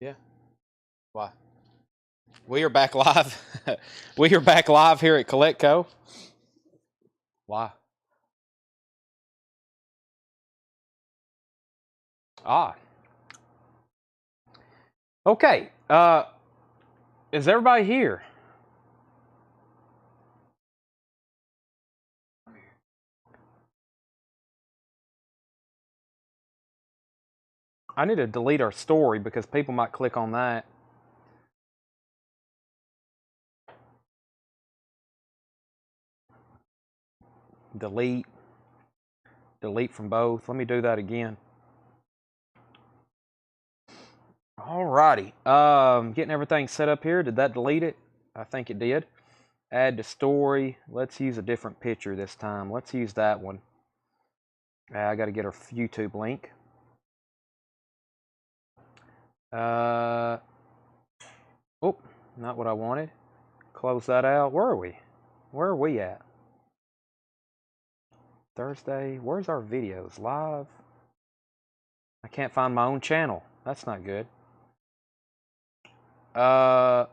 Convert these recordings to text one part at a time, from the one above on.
Yeah. Why? We are back live. We are back live here at CollectCo. Why? Okay. Is everybody here? I need to delete our story because people might click on that. Delete from both. Let me do that again. Alrighty. Getting everything set up here. Did that delete it? I think it did. Add to story. Let's use a different picture this time. Let's use that one. I got to get our YouTube link. Oh, not what I wanted. Close that out. Where are we? Where are we at? Thursday. Where's our videos? Live. I can't find my own channel. That's not good. What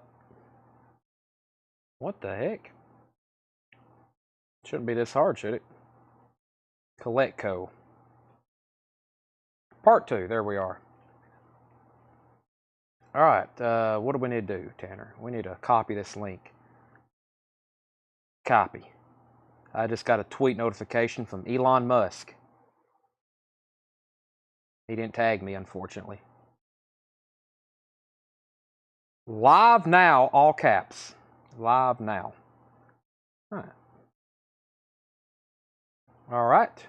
the heck? Shouldn't be this hard, should it? CollectCo. Part 2. There we are. All right. What do we need to do, Tanner? We need to copy this link. Copy. I just got a tweet notification from Elon Musk. He didn't tag me, unfortunately. Live now, all caps. Live now. All right. All right.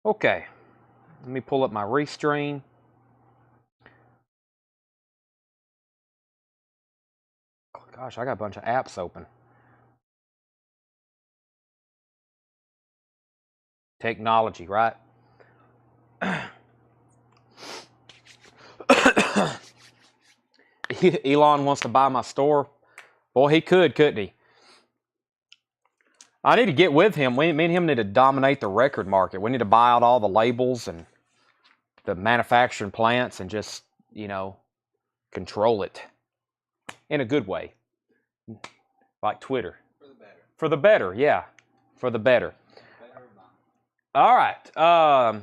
Okay. Let me pull up my restream. Gosh, I got a bunch of apps open. Technology, right? Elon wants to buy my store. Boy, he could, couldn't he? I need to get with him. Me and him need to dominate the record market. We need to buy out all the labels and the manufacturing plants and just, control it in a good way. Like Twitter. For the better. For the better, yeah. For the better. All right.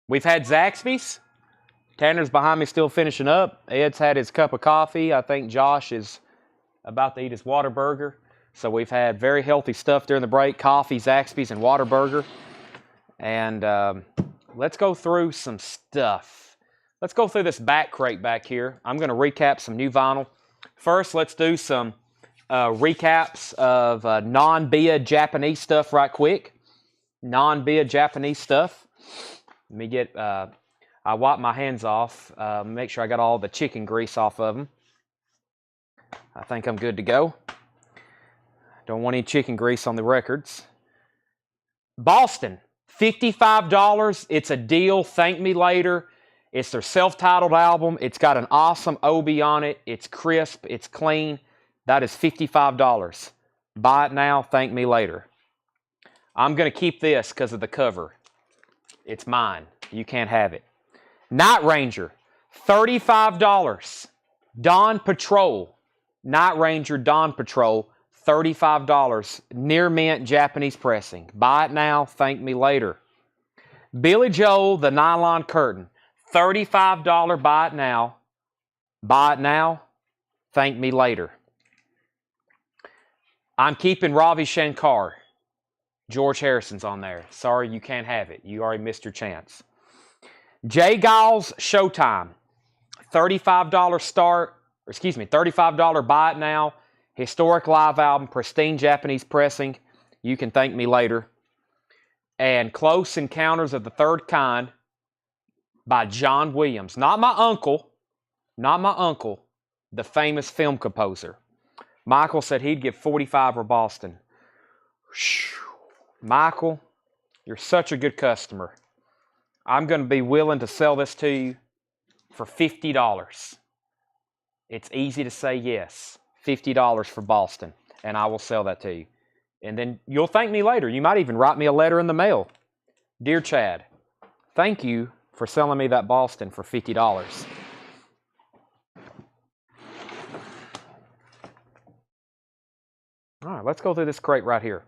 We've had Zaxby's. Tanner's behind me still finishing up. Ed's had his cup of coffee. I think Josh is about to eat his Whataburger. So we've had very healthy stuff during the break. Coffee, Zaxby's, and Whataburger. And let's go through some stuff. Let's go through this back crate back here. I'm going to recap some new vinyl. First, let's do some recaps of non-BIA Japanese stuff right quick. Non-BIA Japanese stuff. Let me get, I wipe my hands off, make sure I got all the chicken grease off of them. I think I'm good to go. Don't want any chicken grease on the records. Boston, $55. It's a deal. Thank me later. It's their self-titled album. It's got an awesome OB on it. It's crisp. It's clean. That is $55. Buy it now. Thank me later. I'm going to keep this because of the cover. It's mine. You can't have it. Night Ranger, $35. Dawn Patrol. Night Ranger Dawn Patrol, $35. Near mint Japanese pressing. Buy it now. Thank me later. Billy Joel, The Nylon Curtain. $35. Buy it now. Buy it now. Thank me later. I'm keeping Ravi Shankar. George Harrison's on there. Sorry, you can't have it. You already missed your chance. Jay Giles Showtime. $35 start. $35 buy it now. Historic live album. Pristine Japanese pressing. You can thank me later. And Close Encounters of the Third Kind by John Williams. Not my uncle. Not my uncle. The famous film composer. Michael said he'd give $45 for Boston. Michael, you're such a good customer. I'm going to be willing to sell this to you for $50. It's easy to say yes. $50 for Boston, and I will sell that to you. And then you'll thank me later. You might even write me a letter in the mail. Dear Chad, thank you for selling me that Boston for $50. All right, let's go through this crate right here.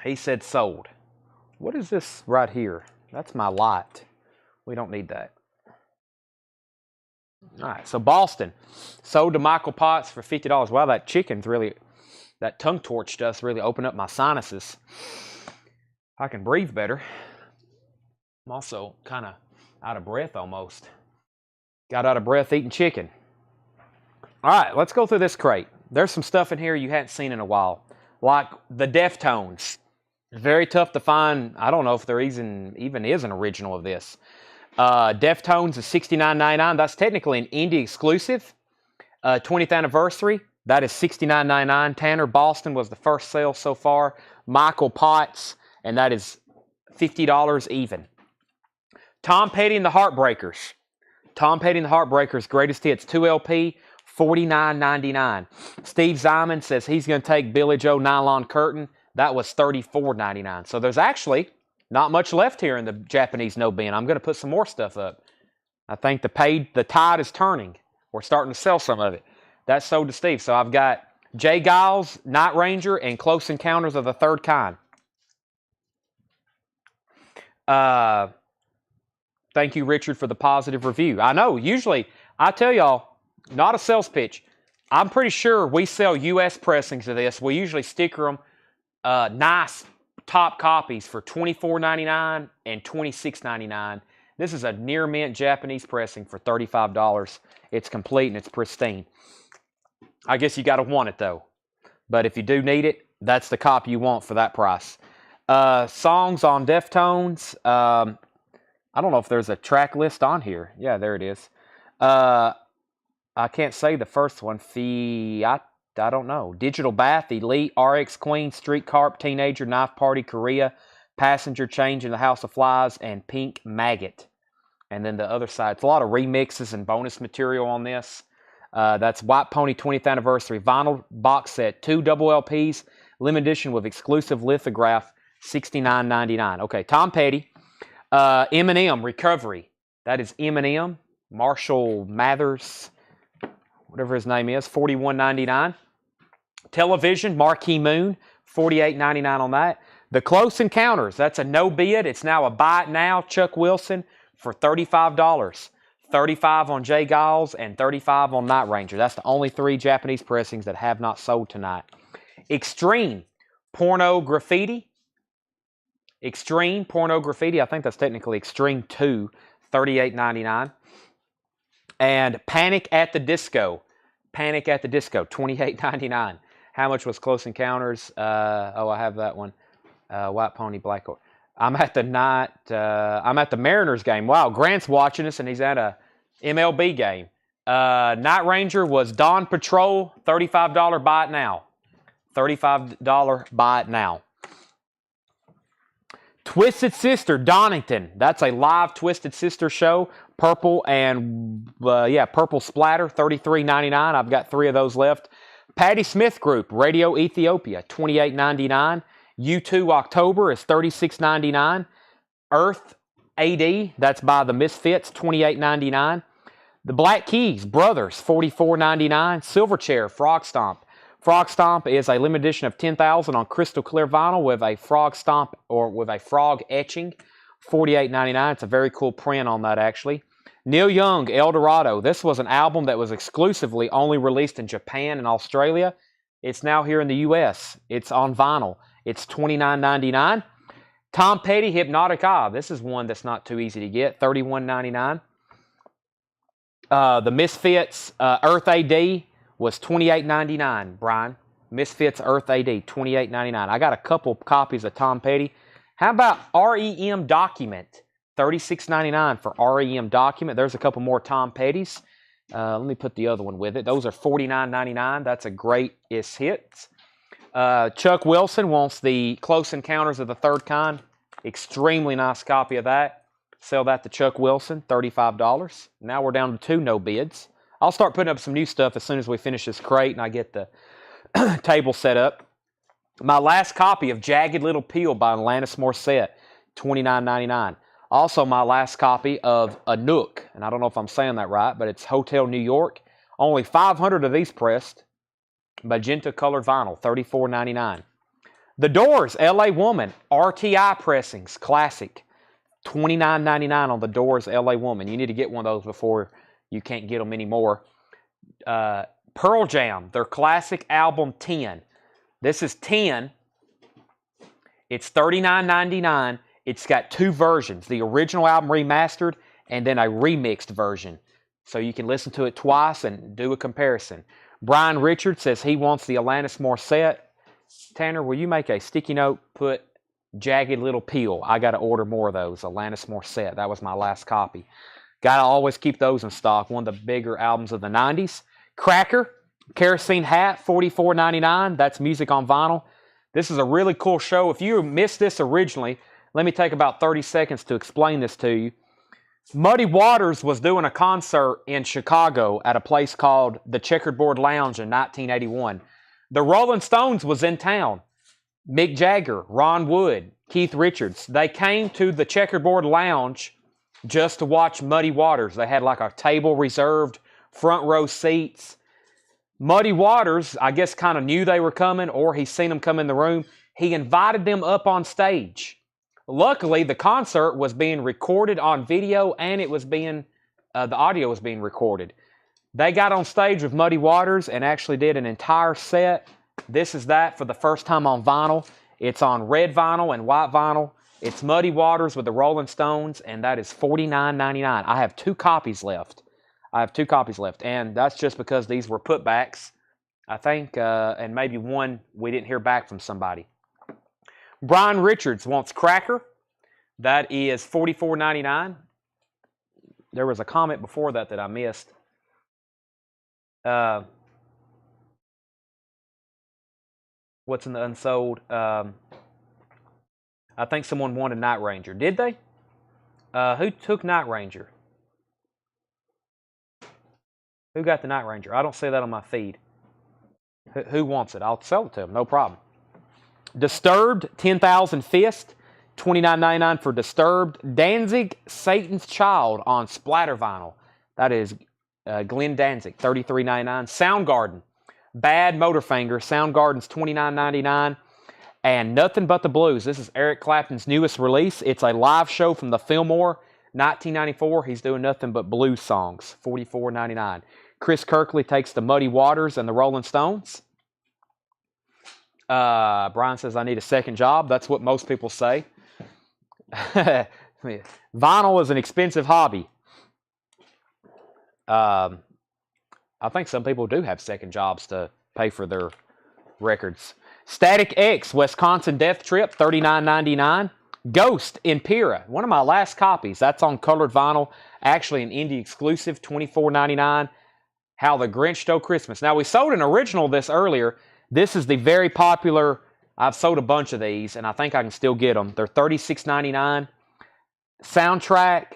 He said sold. What is this right here? That's my light. We don't need that. All right, so Boston. Sold to Michael Potts for $50. Wow, that chicken's really, that tongue torch does really open up my sinuses. I can breathe better. I'm also kind of out of breath almost. Got out of breath eating chicken. All right, let's go through this crate. There's some stuff in here you hadn't seen in a while, like the Deftones. Very tough to find. I don't know if there even is an original of this. Deftones is $69.99. That's technically an indie exclusive. 20th anniversary. That is $69.99. Tanner, Boston was the first sale so far. Michael Potts, and that is $50 even. Tom Petty and the Heartbreakers. Tom Petty and the Heartbreakers, Greatest Hits, 2 LP, $49.99. Steve Zyman says he's going to take Billy Joe Nylon Curtain. That was $34.99. So there's actually not much left here in the Japanese no bin. I'm going to put some more stuff up. I think the tide is turning. We're starting to sell some of it. That's sold to Steve. So I've got Jay Giles, Night Ranger, and Close Encounters of the Third Kind. Thank you, Richard, for the positive review. I know, usually, I tell y'all, not a sales pitch. I'm pretty sure we sell U.S. pressings of this. We usually sticker them nice top copies for $24.99 and $26.99. This is a near mint Japanese pressing for $35. It's complete and it's pristine. I guess you got to want it though. But if you do need it, that's the copy you want for that price. Songs on Deftones. I don't know if there's a track list on here. Yeah, there it is. I can't say the first one. I don't know. Digital Bath, Elite, RX Queen, Street Carp, Teenager, Knife Party, Korea, Passenger Change in the House of Flies, and Pink Maggot. And then the other side. It's a lot of remixes and bonus material on this. That's White Pony 20th Anniversary Vinyl Box Set. 2 double LPs, limited edition with exclusive lithograph, $69.99. Okay, Tom Petty. Eminem, Recovery. That is Eminem. Marshall Mathers, whatever his name is, $41.99. Television, Marquee Moon, $48.99 on that. The Close Encounters, that's a no bid. It's now a buy it now. Chuck Wilson for $35. $35 on Jay Giles and $35 on Night Ranger. That's the only 3 Japanese pressings that have not sold tonight. Extreme, Porno Graffiti. Extreme, Porno Graffiti. I think that's technically Extreme 2, $38.99. And Panic at the Disco. Panic at the Disco, $28.99. How much was Close Encounters? I have that one. White Pony, Black Horse. I'm at the Mariners game. Wow, Grant's watching us, and he's at a MLB game. Night Ranger was Dawn Patrol, $35 buy it now. $35 buy it now. Twisted Sister, Donington. That's a live Twisted Sister show. Purple and, Purple Splatter, $33.99. I've got 3 of those left. Patti Smith Group, Radio Ethiopia, $28.99. U2 October is $36.99. Earth AD, that's by the Misfits, $28.99. The Black Keys Brothers, $44.99. Silverchair, Frog Stomp. Frog Stomp is a limited edition of 10,000 on crystal clear vinyl with a frog stomp or with a frog etching, $48.99. It's a very cool print on that actually. Neil Young, El Dorado. This was an album that was exclusively only released in Japan and Australia. It's now here in the U.S. It's on vinyl. It's $29.99. Tom Petty, Hypnotic Eye. This is one that's not too easy to get, $31.99. The Misfits, Earth AD was $28.99, Brian. Misfits Earth AD, $28.99. I got a couple copies of Tom Petty. How about REM Document? $36.99 for REM Document. There's a couple more Tom Pettys. Let me put the other one with it. Those are $49.99. That's a greatest hits. Chuck Wilson wants the Close Encounters of the Third Kind. Extremely nice copy of that. Sell that to Chuck Wilson, $35. Now we're down to 2 no bids. I'll start putting up some new stuff as soon as we finish this crate and I get the table set up. My last copy of Jagged Little Pill by Alanis Morissette, $29.99. Also, my last copy of A Nook, and I don't know if I'm saying that right, but it's Hotel New York. Only 500 of these pressed. Magenta colored vinyl, $34.99. The Doors, LA Woman, RTI pressings, classic, $29.99 on The Doors, LA Woman. You need to get one of those before you can't get them anymore. Pearl Jam, their classic album 10. This is 10. It's $39.99. It's got two versions, the original album remastered and then a remixed version. So you can listen to it twice and do a comparison. Brian Richards says he wants the Alanis Morissette. Tanner, will you make a sticky note, put Jagged Little Pill? I got to order more of those, Alanis Morissette. That was my last copy. Got to always keep those in stock. One of the bigger albums of the 90s. Cracker, Kerosene Hat, $44.99. That's music on vinyl. This is a really cool show. If you missed this originally, let me take about 30 seconds to explain this to you. Muddy Waters was doing a concert in Chicago at a place called the Checkerboard Lounge in 1981. The Rolling Stones was in town. Mick Jagger, Ron Wood, Keith Richards. They came to the Checkerboard Lounge just to watch Muddy Waters. They had like a table reserved, front row seats. Muddy Waters, I guess, kind of knew they were coming, or he seen them come in the room. He invited them up on stage. Luckily, the concert was being recorded on video, and it was being the audio was being recorded. They got on stage with Muddy Waters and actually did an entire set. This is that for the first time on vinyl. It's on red vinyl and white vinyl. It's Muddy Waters with the Rolling Stones, and that is $49.99. I have 2 copies left. And that's just because these were putbacks, I think, and maybe one we didn't hear back from somebody. Brian Richards wants Cracker. That is $44.99. There was a comment before that I missed. What's in the unsold? I think someone wanted Night Ranger. Did they? Who took Night Ranger? Who got the Night Ranger? I don't see that on my feed. Who wants it? I'll sell it to them. No problem. Disturbed, 10,000 Fist, $29.99 for Disturbed. Danzig, Satan's Child on splatter vinyl. That is Glenn Danzig, $33.99. Soundgarden, Bad Motorfinger. Soundgarden's $29.99. And Nothing But the Blues. This is Eric Clapton's newest release. It's a live show from the Fillmore, 1994. He's doing nothing but blues songs, $44.99. Chris Kirkley takes the Muddy Waters and the Rolling Stones. Brian says, I need a second job. That's what most people say. Vinyl is an expensive hobby. I think some people do have second jobs to pay for their records. Static X, Wisconsin Death Trip, $39.99. Ghost, Impera, one of my last copies. That's on colored vinyl. Actually an indie exclusive, $24.99. How the Grinch Stole Christmas. Now, we sold an original of this earlier. This is the very popular, I've sold a bunch of these, and I think I can still get them. They're $36.99. Soundtrack,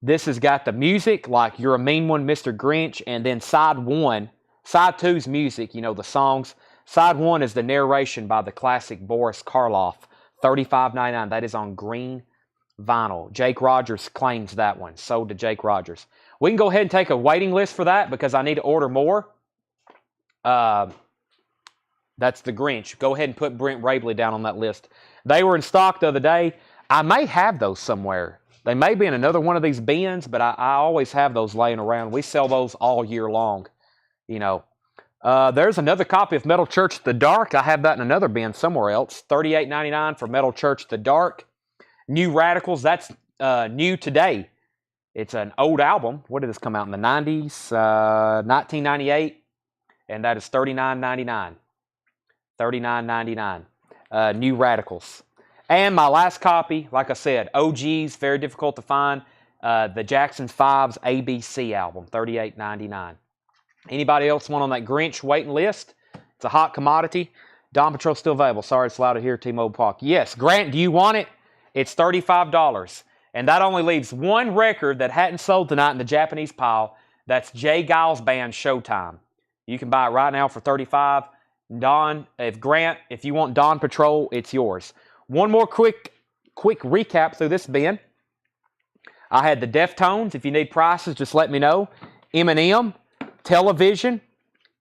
this has got the music, like You're a Mean One, Mr. Grinch, and then side 1. Side 2's music, you know, the songs. Side 1 is the narration by the classic Boris Karloff, $35.99. That is on green vinyl. Jake Rogers claims that one. Sold to Jake Rogers. We can go ahead and take a waiting list for that because I need to order more. That's the Grinch. Go ahead and put Brent Rabley down on that list. They were in stock the other day. I may have those somewhere. They may be in another one of these bins, but I always have those laying around. We sell those all year long, you know. There's another copy of Metal Church The Dark. I have that in another bin somewhere else. $38.99 for Metal Church The Dark. New Radicals, that's new today. It's an old album. What did this come out in the 90s? 1998. And that is $39.99. $39.99. New Radicals. And my last copy, like I said, OGs, very difficult to find. The Jackson 5's ABC album, $38.99. Anybody else want on that Grinch waiting list? It's a hot commodity. Dawn Patrol still available. Sorry, it's louder here, T-Mobile Park. Yes, Grant, do you want it? It's $35. And that only leaves one record that hadn't sold tonight in the Japanese pile. That's Jay Giles' band, Showtime. You can buy it right now for $35. Dawn, if you want Dawn Patrol, it's yours. One more quick recap through this bin. I had the Deftones. If you need prices, just let me know. Eminem, Television,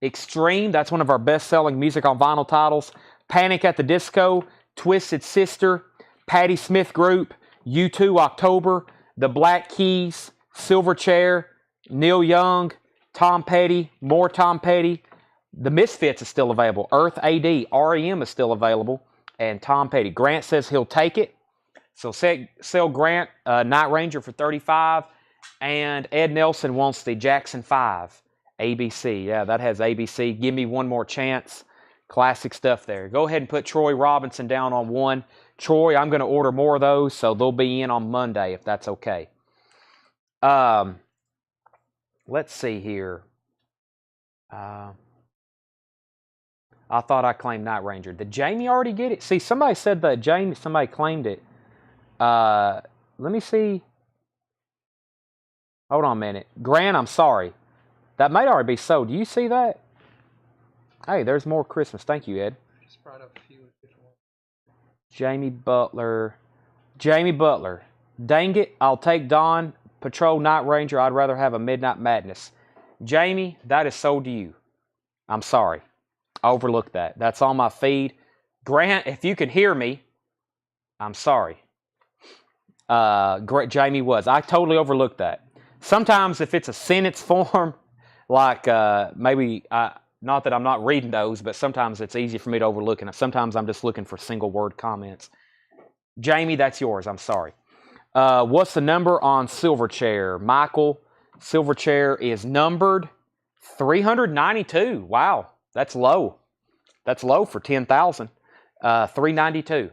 Extreme. That's one of our best-selling music on vinyl titles. Panic at the Disco, Twisted Sister, Patti Smith Group, U2 October, The Black Keys, Silverchair, Neil Young, Tom Petty, more Tom Petty. The Misfits is still available. Earth AD, REM is still available. And Tom Petty. Grant says he'll take it. So sell Grant Night Ranger for $35. And Ed Nelson wants the Jackson 5 ABC. Yeah, that has ABC. Give me one more chance. Classic stuff there. Go ahead and put Troy Robinson down on one. Troy, I'm going to order more of those, so they'll be in on Monday if that's okay. Let's see here. I thought I claimed Night Ranger. Did Jamie already get it? See, somebody said that somebody claimed it. Let me see. Hold on a minute. Grant, I'm sorry. That might already be sold. Do you see that? Hey, there's more Christmas. Thank you, Ed. I just brought up a few different ones. Jamie Butler. Dang it, I'll take Dawn Patrol Night Ranger. I'd rather have a Midnight Madness. Jamie, that is sold to you. I'm sorry. I overlooked that. That's on my feed. Grant, if you can hear me, I'm sorry. Jamie was. I totally overlooked that. Sometimes if it's a sentence form, like maybe, not that I'm not reading those, but sometimes it's easy for me to overlook it. Sometimes I'm just looking for single word comments. Jamie, that's yours. I'm sorry. What's the number on Silverchair? Michael, Silverchair is numbered 392. Wow, that's low. That's low for 10,000. 392.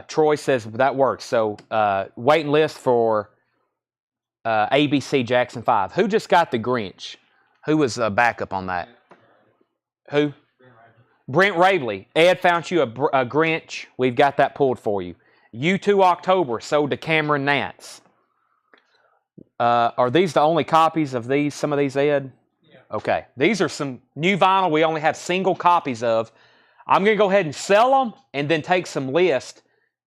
Troy says that works. So waiting list for ABC Jackson 5. Who just got the Grinch? Who was a backup on that? Who? Brent Rabley. Ed found you a Grinch. We've got that pulled for you. U2 October sold to Cameron Nance. Are these the only copies of these? Some of these, Ed? Yeah. Okay. These are some new vinyl we only have single copies of. I'm going to go ahead and sell them and then take some list.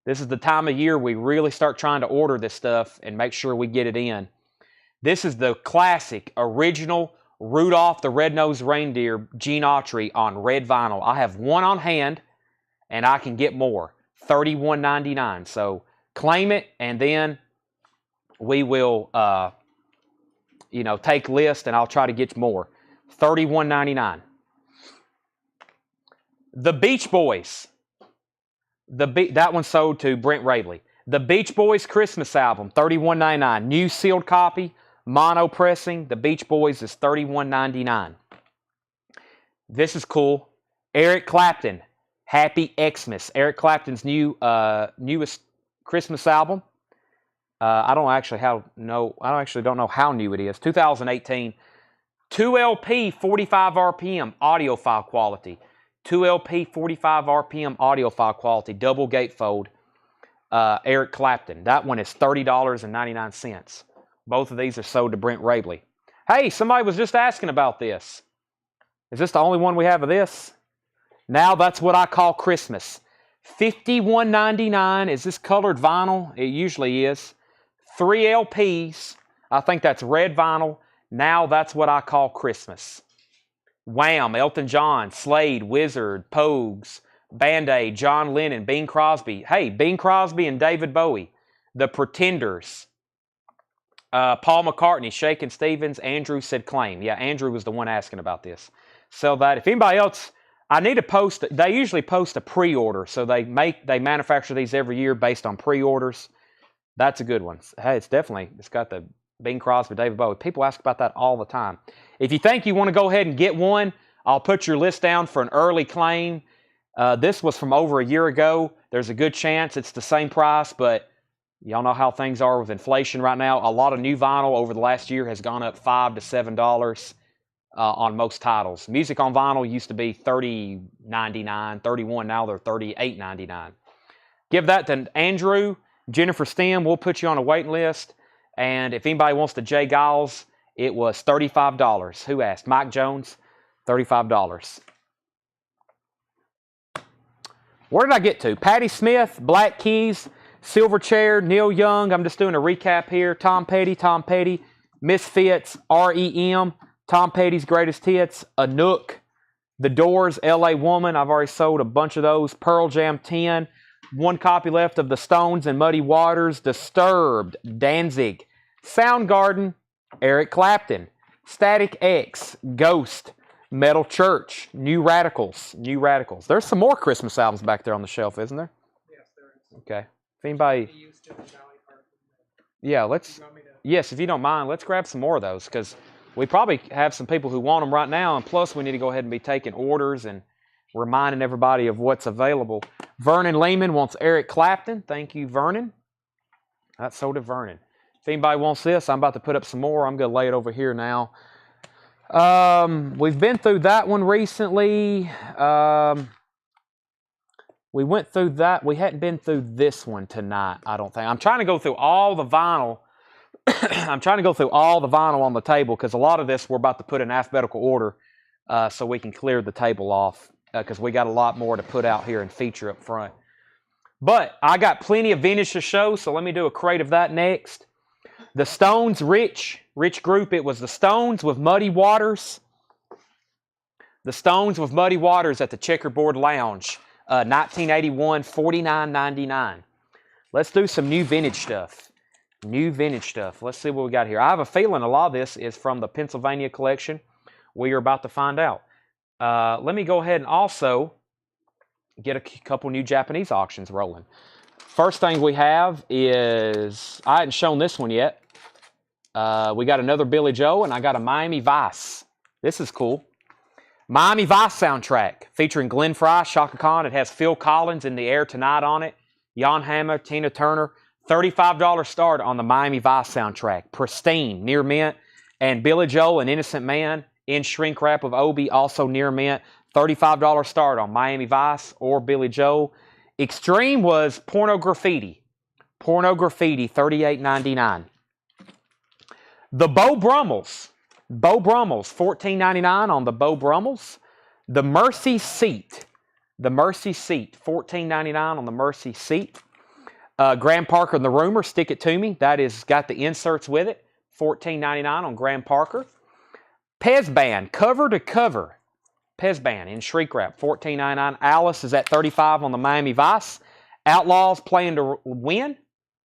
This is the time of year we really start trying to order this stuff and make sure we get it in. This is the classic, original Rudolph the Red-Nosed Reindeer Gene Autry on red vinyl. I have one on hand and I can get more. $31.99. So claim it and then we will take list and I'll try to get more. $31.99. The Beach Boys. That one sold to Brent Rabley. The Beach Boys Christmas album, $31.99. New sealed copy, mono pressing. The Beach Boys is $31.99. This is cool. Eric Clapton, Happy Xmas. Eric Clapton's newest Christmas album. I don't actually don't know how new it is. 2018. 2 LP, 45 RPM, audio file quality. 2 LP, 45 RPM audio file quality, double gatefold, Eric Clapton. That one is $30.99. Both of these are sold to Brent Rabley. Hey, somebody was just asking about this. Is this the only one we have of this? Now that's what I call Christmas. $51.99. Is this colored vinyl? It usually is. 3 LPs. I think that's red vinyl. Now that's what I call Christmas. Wham, Elton John, Slade, Wizard, Pogues, Band-Aid, John Lennon, Bing Crosby. Hey, Bing Crosby and David Bowie. The Pretenders. Paul McCartney, Shakin' Stevens. Andrew said claim. Yeah, Andrew was the one asking about this. So that if anybody else, I need to post. They usually post a pre-order, so they manufacture these every year based on pre-orders. That's a good one. Hey, it's got the Bing Crosby, David Bowie. People ask about that all the time. If you think you want to go ahead and get one, I'll put your list down for an early claim. This was from over a year ago. There's a good chance it's the same price, but y'all know how things are with inflation right now. A lot of new vinyl over the last year has gone up $5 to $7 on most titles. Music on vinyl used to be $30.99, $31. Now they're $38.99. Give that to Andrew, Jennifer Stem. We'll put you on a waiting list. And if anybody wants the Jay Giles, it was $35. Who asked? Mike Jones. $35. Where did I get to? Patti Smith, Black Keys, Silverchair, Neil Young. I'm just doing a recap here. Tom Petty, Misfits, REM, Tom Petty's Greatest Hits, Anouk, The Doors, LA Woman. I've already sold a bunch of those. Pearl Jam 10. One copy left of The Stones and Muddy Waters. Disturbed, Danzig, Soundgarden, Eric Clapton, Static X, Ghost, Metal Church, New Radicals. There's some more Christmas albums back there on the shelf, isn't there? Yes, there is. Okay. If anybody... Yeah, let's... Yes, if you don't mind, let's grab some more of those, because we probably have some people who want them right now, and plus we need to go ahead and be taking orders and reminding everybody of what's available. Vernon Lehman wants Eric Clapton. Thank you, Vernon. That's so did Vernon. If anybody wants this, I'm about to put up some more. I'm going to lay it over here now. We've been through that one recently. We went through that. We hadn't been through this one tonight, I don't think. I'm trying to go through all the vinyl. I'm trying to go through all the vinyl on the table, because a lot of this we're about to put in alphabetical order so we can clear the table off, because we got a lot more to put out here and feature up front. But I got plenty of vintage to show, so let me do a crate of that next. The Stones, Rich group. It was the Stones with Muddy Waters. The Stones with Muddy Waters at the Checkerboard Lounge. 1981, $49.99. Let's do some new vintage stuff. Let's see what we got here. I have a feeling a lot of this is from the Pennsylvania collection. We are about to find out. Let me go ahead and also get a couple new Japanese auctions rolling. First thing we have is, I hadn't shown this one yet. We got another Billy Joel, and I got a Miami Vice. This is cool. Miami Vice soundtrack featuring Glenn Frey, Chaka Khan. It has Phil Collins, In the Air Tonight on it. Jan Hammer, Tina Turner. $35 start on the Miami Vice soundtrack. Pristine, near mint. And Billy Joel, An Innocent Man, in shrink wrap of Obi, also near mint. $35 start on Miami Vice or Billy Joel. Extreme was Porno Graffiti. $38.99. The Beau Brummels, $14.99 on the Beau Brummels. The Mercy Seat, $14.99 on the Mercy Seat. Graham Parker and the Rumor, Stick It To Me. That is got the inserts with it. $14.99 on Graham Parker. Pez Band, cover to cover. Pez Band in shrink wrap, $14.99. Alice is at $35 on the Miami Vice. Outlaws Playing the Win.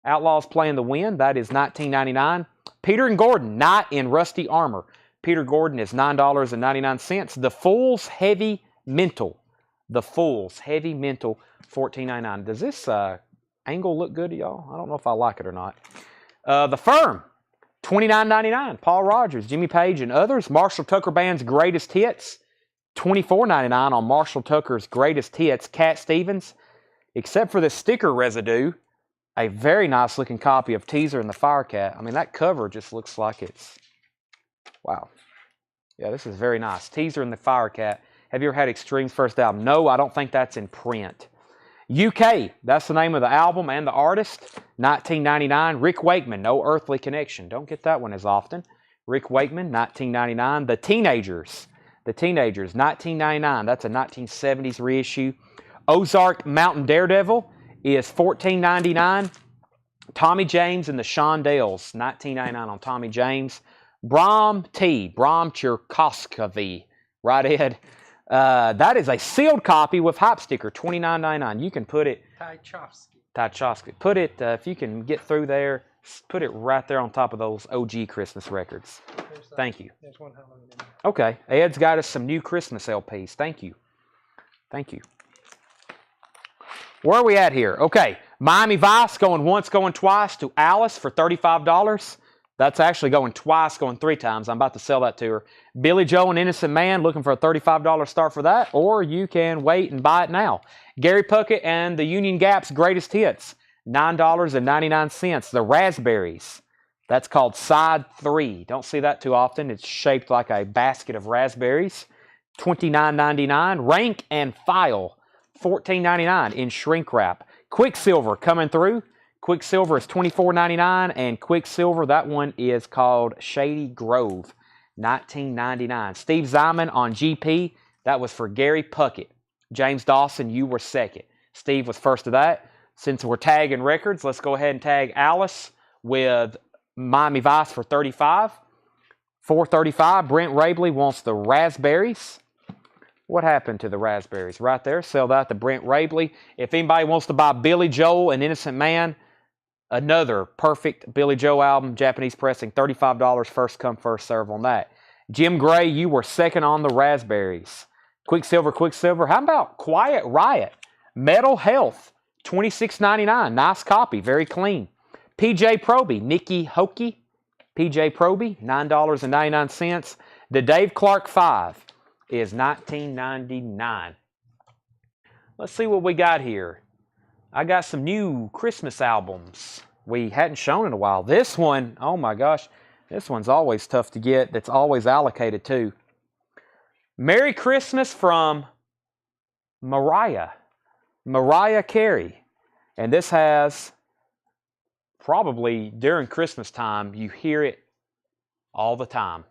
That is $19.99. Peter and Gordon, Knight in Rusty Armor. Peter Gordon is $9.99. The Fool's Heavy Mental. $14.99. Does this angle look good to y'all? I don't know if I like it or not. The Firm, $29.99. Paul Rogers, Jimmy Page, and others. Marshall Tucker Band's Greatest Hits, $24.99 on Marshall Tucker's Greatest Hits. Cat Stevens, except for the sticker residue, a very nice looking copy of Teaser and the Firecat. I mean, that cover just looks like it's, wow. Yeah, this is very nice. Teaser and the Firecat. Have you ever had Extreme's first album? No, I don't think that's in print. UK, that's the name of the album and the artist. $19.99. Rick Wakeman, No Earthly Connection. Don't get that one as often. Rick Wakeman, $19.99. The Teenagers, $19.99. That's a 1970s reissue. Ozark Mountain Daredevil is $14.99. Tommy James and the Shondells, $19.99 on Tommy James. Bram Cherkoskovy, right, Ed? That is a sealed copy with hype sticker, $29.99. You can put it... Tchaikovsky. Put it, if you can get through there, put it right there on top of those OG Christmas records. Thank you. There's one Halloween in there. Okay. Ed's got us some new Christmas LPs. Thank you. Where are we at here? Okay. Miami Vice going once, going twice to Alice for $35. That's actually going twice, going 3 times. I'm about to sell that to her. Billy Joel, An Innocent Man, looking for a $35 start for that, or you can wait and buy it now. Gary Puckett and the Union Gap's Greatest Hits, $9.99. The Raspberries, that's called Side 3. Don't see that too often. It's shaped like a basket of raspberries. $29.99. Rank and File, $14.99 in shrink wrap. Quicksilver coming through. Quicksilver is $24.99, and Quicksilver, that one is called Shady Grove. $19.99. Steve Zyman on GP, that was for Gary Puckett. James Dawson, you were second. Steve was first to that. Since we're tagging records, let's go ahead and tag Alice with Miami Vice for $35. $4.35. Brent Rabley wants the raspberries. What happened to the raspberries? Right there. Sell that to Brent Rabley. If anybody wants to buy Billy Joel, An Innocent Man, another perfect Billy Joel album, Japanese pressing, $35. First come, first serve on that. Jim Gray, you were second on the raspberries. Quicksilver. How about Quiet Riot? Metal Health, $26.99. Nice copy, very clean. PJ Proby, Nikki Hokie. PJ Proby, $9.99. The Dave Clark 5 is $19.99. Let's see what we got here. I got some new Christmas albums we hadn't shown in a while. This one, oh my gosh, this one's always tough to get. That's always allocated too. Merry Christmas from Mariah. Mariah Carey. And this has, probably during Christmas time, you hear it all the time.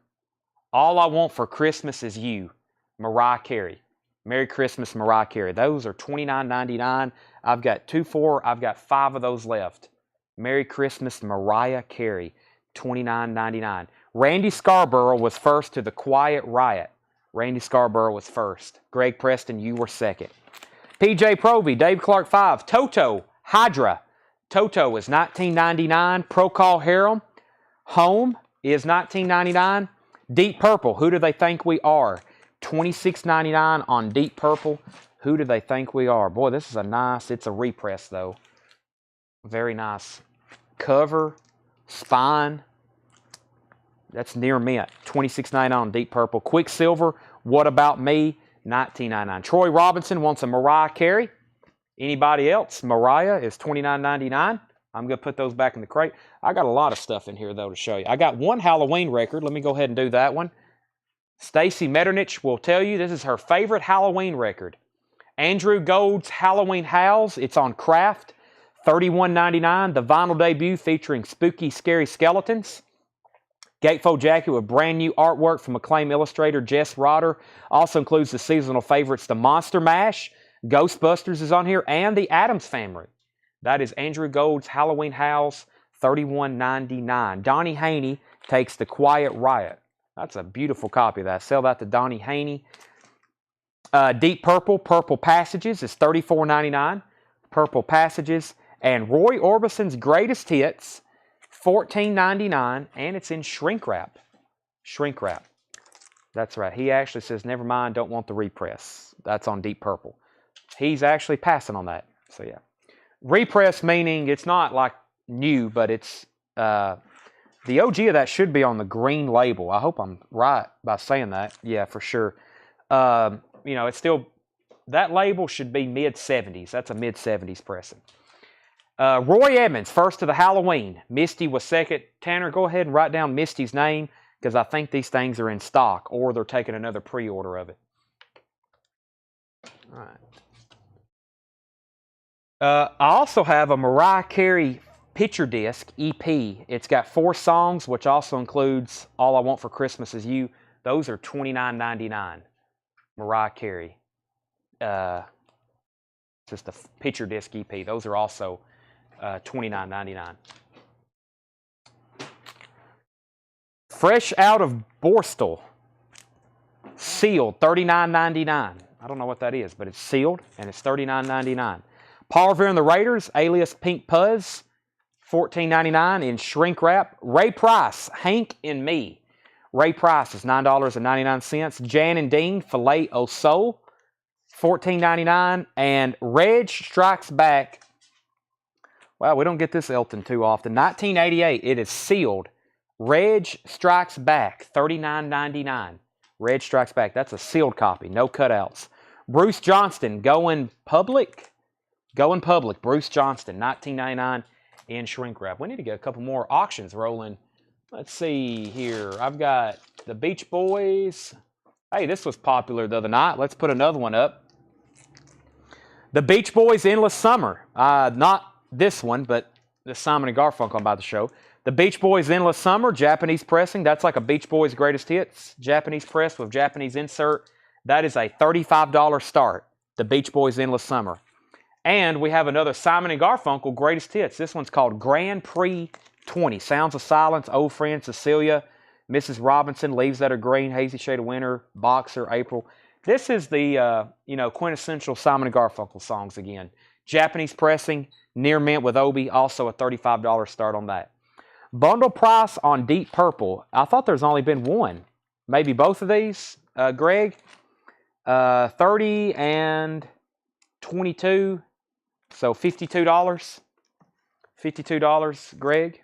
All I Want for Christmas Is You. Mariah Carey. Merry Christmas, Mariah Carey. Those are $29.99. I've got 5 of those left. Merry Christmas, Mariah Carey. $29.99. Randy Scarborough was first to the Quiet Riot. Randy Scarborough was first. Greg Preston, you were second. PJ Proby, Dave Clark 5. Toto, Hydra. Toto is $19.99. Procol Harum, Home is $19.99. Deep Purple, Who Do They Think We Are? $26.99 on Deep Purple. Who Do They Think We Are? Boy, this is it's a repress though. Very nice. Cover, spine. That's near mint. $26.99 on Deep Purple. Quicksilver, What About Me? $19.99. Troy Robinson wants a Mariah Carey. Anybody else? Mariah is $29.99. I'm going to put those back in the crate. I got a lot of stuff in here, though, to show you. I got one Halloween record. Let me go ahead and do that one. Stacy Metternich will tell you this is her favorite Halloween record. Andrew Gold's Halloween Howls. It's on Kraft. $31.99. The vinyl debut featuring spooky, scary skeletons. Gatefold jacket with brand new artwork from acclaimed illustrator Jess Rotter. Also includes the seasonal favorites, The Monster Mash, Ghostbusters is on here, and The Addams Family. That is Andrew Gold's Halloween Howls, $31.99. Donnie Haney takes The Quiet Riot. That's a beautiful copy of that. Sell that to Donnie Haney. Deep Purple, Purple Passages is $34.99. Purple Passages. And Roy Orbison's Greatest Hits, $14.99, and it's in shrink wrap. Shrink wrap. That's right. He actually says, never mind, don't want the repress. That's on Deep Purple. He's actually passing on that. So, yeah. Repress meaning it's not like new, but it's the OG of that should be on the green label. I hope I'm right by saying that. Yeah, for sure. It's still, that label should be mid-70s. That's a mid-70s pressing. Roy Edmonds, first to the Halloween. Misty was second. Tanner, go ahead and write down Misty's name because I think these things are in stock or they're taking another pre-order of it. All right. I also have a Mariah Carey picture disc EP. It's got 4 songs, which also includes All I Want for Christmas Is You. Those are $29.99. Mariah Carey. Just a picture disc EP. Those are also $29.99. Fresh out of Borstal. Sealed, $39.99. I don't know what that is, but it's sealed, and it's $39.99. Paul Revere and the Raiders, alias Pink Puzz, $14.99 in shrink wrap. Ray Price, Hank and Me. Ray Price is $9.99. Jan and Dean, Filet O Soul, $14.99. And Reg Strikes Back. Wow, we don't get this Elton too often. 1988, it is sealed. Reg Strikes Back, $39.99. Reg Strikes Back, that's a sealed copy, no cutouts. Bruce Johnston, Going Public. Going Public, Bruce Johnston, $19.99 in shrink wrap. We need to get a couple more auctions rolling. Let's see here. I've got the Beach Boys. Hey, this was popular the other night. Let's put another one up. The Beach Boys, Endless Summer. Not this one, but the Simon & Garfunkel about the show. The Beach Boys' Endless Summer, Japanese pressing. That's like a Beach Boys Greatest Hits, Japanese press with Japanese insert. That is a $35 start, the Beach Boys' Endless Summer. And we have another Simon & Garfunkel Greatest Hits. This one's called Grand Prix 20. Sounds of Silence, Old Friend, Cecilia, Mrs. Robinson, Leaves That Are Green, Hazy Shade of Winter, Boxer, April. This is the, quintessential Simon & Garfunkel songs again. Japanese pressing, near mint with Obi, also a $35 start on that. Bundle price on Deep Purple. I thought there's only been one. Maybe both of these, Greg. 30 and 22, so $52. $52, Greg.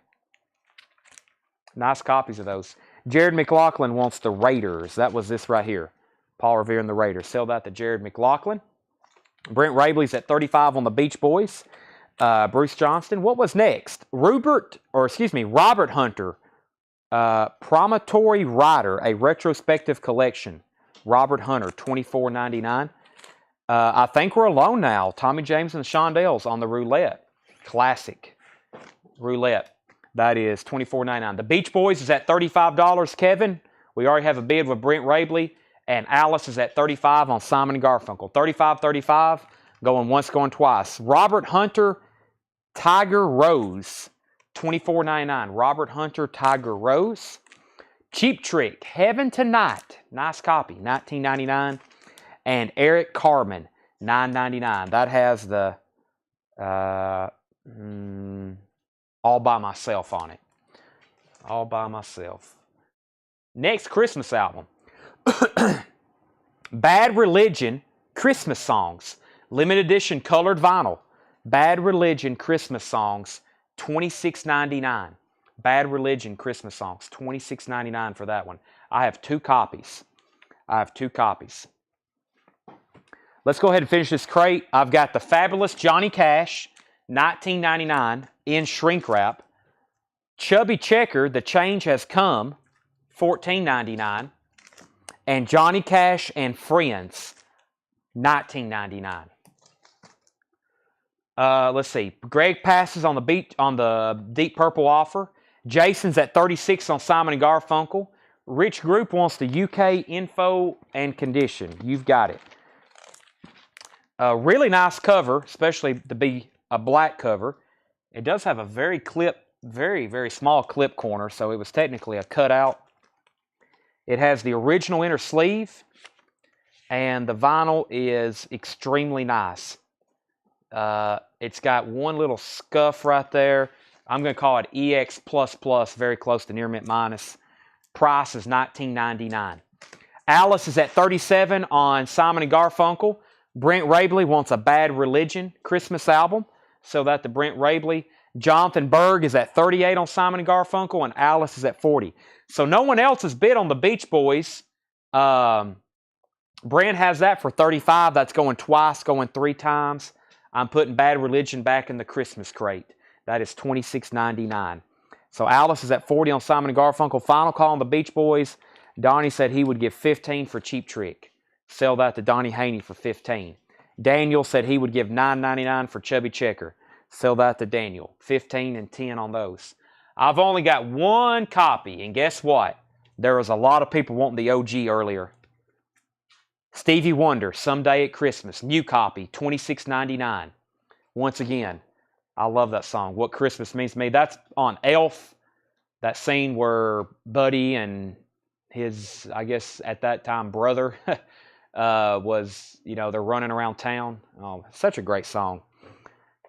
Nice copies of those. Jared McLaughlin wants the Raiders. That was this right here. Paul Revere and the Raiders. Sell that to Jared McLaughlin. Brent Rabley's at 35 on the Beach Boys. Bruce Johnston. What was next? Robert Hunter. Promontory Rider, a retrospective collection. Robert Hunter, $24.99. I think we're alone now. Tommy James and the Shondells on the Roulette. Classic. Roulette. That is $24.99. The Beach Boys is at $35, Kevin. We already have a bid with Brent Rabley. And Alice is at $35 on Simon & Garfunkel. $35, going once, going twice. Robert Hunter, Tiger Rose, $24.99. Robert Hunter, Tiger Rose. Cheap Trick, Heaven Tonight. Nice copy, $19.99. And Eric Carmen, $9.99. That has the All By Myself on it. All By Myself. Next Christmas album. Bad Religion Christmas Songs. Limited edition colored vinyl. Bad Religion Christmas Songs, $26.99. Bad Religion Christmas Songs, $26.99 for that one. I have two copies. Let's go ahead and finish this crate. I've got the Fabulous Johnny Cash, $19.99 in shrink wrap. Chubby Checker, The Change Has Come, $14.99. And Johnny Cash and Friends, $19.99. Let's see. Greg passes on the Deep Purple offer. Jason's at 36 on Simon & Garfunkel. Rich Group wants the UK info and condition. You've got it. Really nice cover, especially to be a black cover. It does have a very, very small clip corner, so it was technically a cutout. It has the original inner sleeve, and the vinyl is extremely nice. It's got one little scuff right there. I'm going to call it EX++, very close to near mint minus. Price is $19.99. Alice is at 37 on Simon & Garfunkel. Brent Rabley wants a Bad Religion Christmas album. So that the Brent Rabley. Jonathan Berg is at 38 on Simon & Garfunkel, and Alice is at 40. So no one else has bid on the Beach Boys. Brent has that for 35. That's going twice, going three times. I'm putting Bad Religion back in the Christmas crate. That is $26.99. So Alice is at 40 on Simon & Garfunkel. Final call on the Beach Boys. Donnie said he would give 15 for Cheap Trick. Sell that to Donnie Haney for 15. Daniel said he would give $9.99 for Chubby Checker. Sell that to Daniel. 15 and 10 on those. I've only got one copy, and guess what? There was a lot of people wanting the OG earlier. Stevie Wonder, Someday at Christmas. New copy, $26.99. Once again, I love that song. What Christmas Means to Me. That's on Elf. That scene where Buddy and his, I guess at that time, brother was, they're running around town. Oh, such a great song.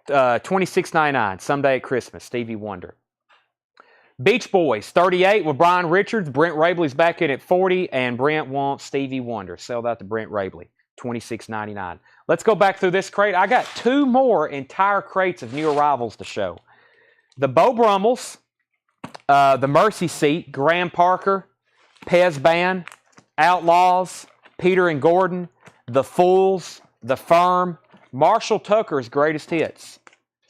$26.99. Someday at Christmas. Stevie Wonder. Beach Boys, 38 with Brian Richards. Brent Rabley's back in at 40, and Brent wants Stevie Wonder. Sell that to Brent Rabley, $26.99. Let's go back through this crate. I got two more entire crates of new arrivals to show. The Beau Brummels, the Mercy Seat, Graham Parker, Pez Band, Outlaws, Peter and Gordon, The Fools, The Firm, Marshall Tucker's Greatest Hits.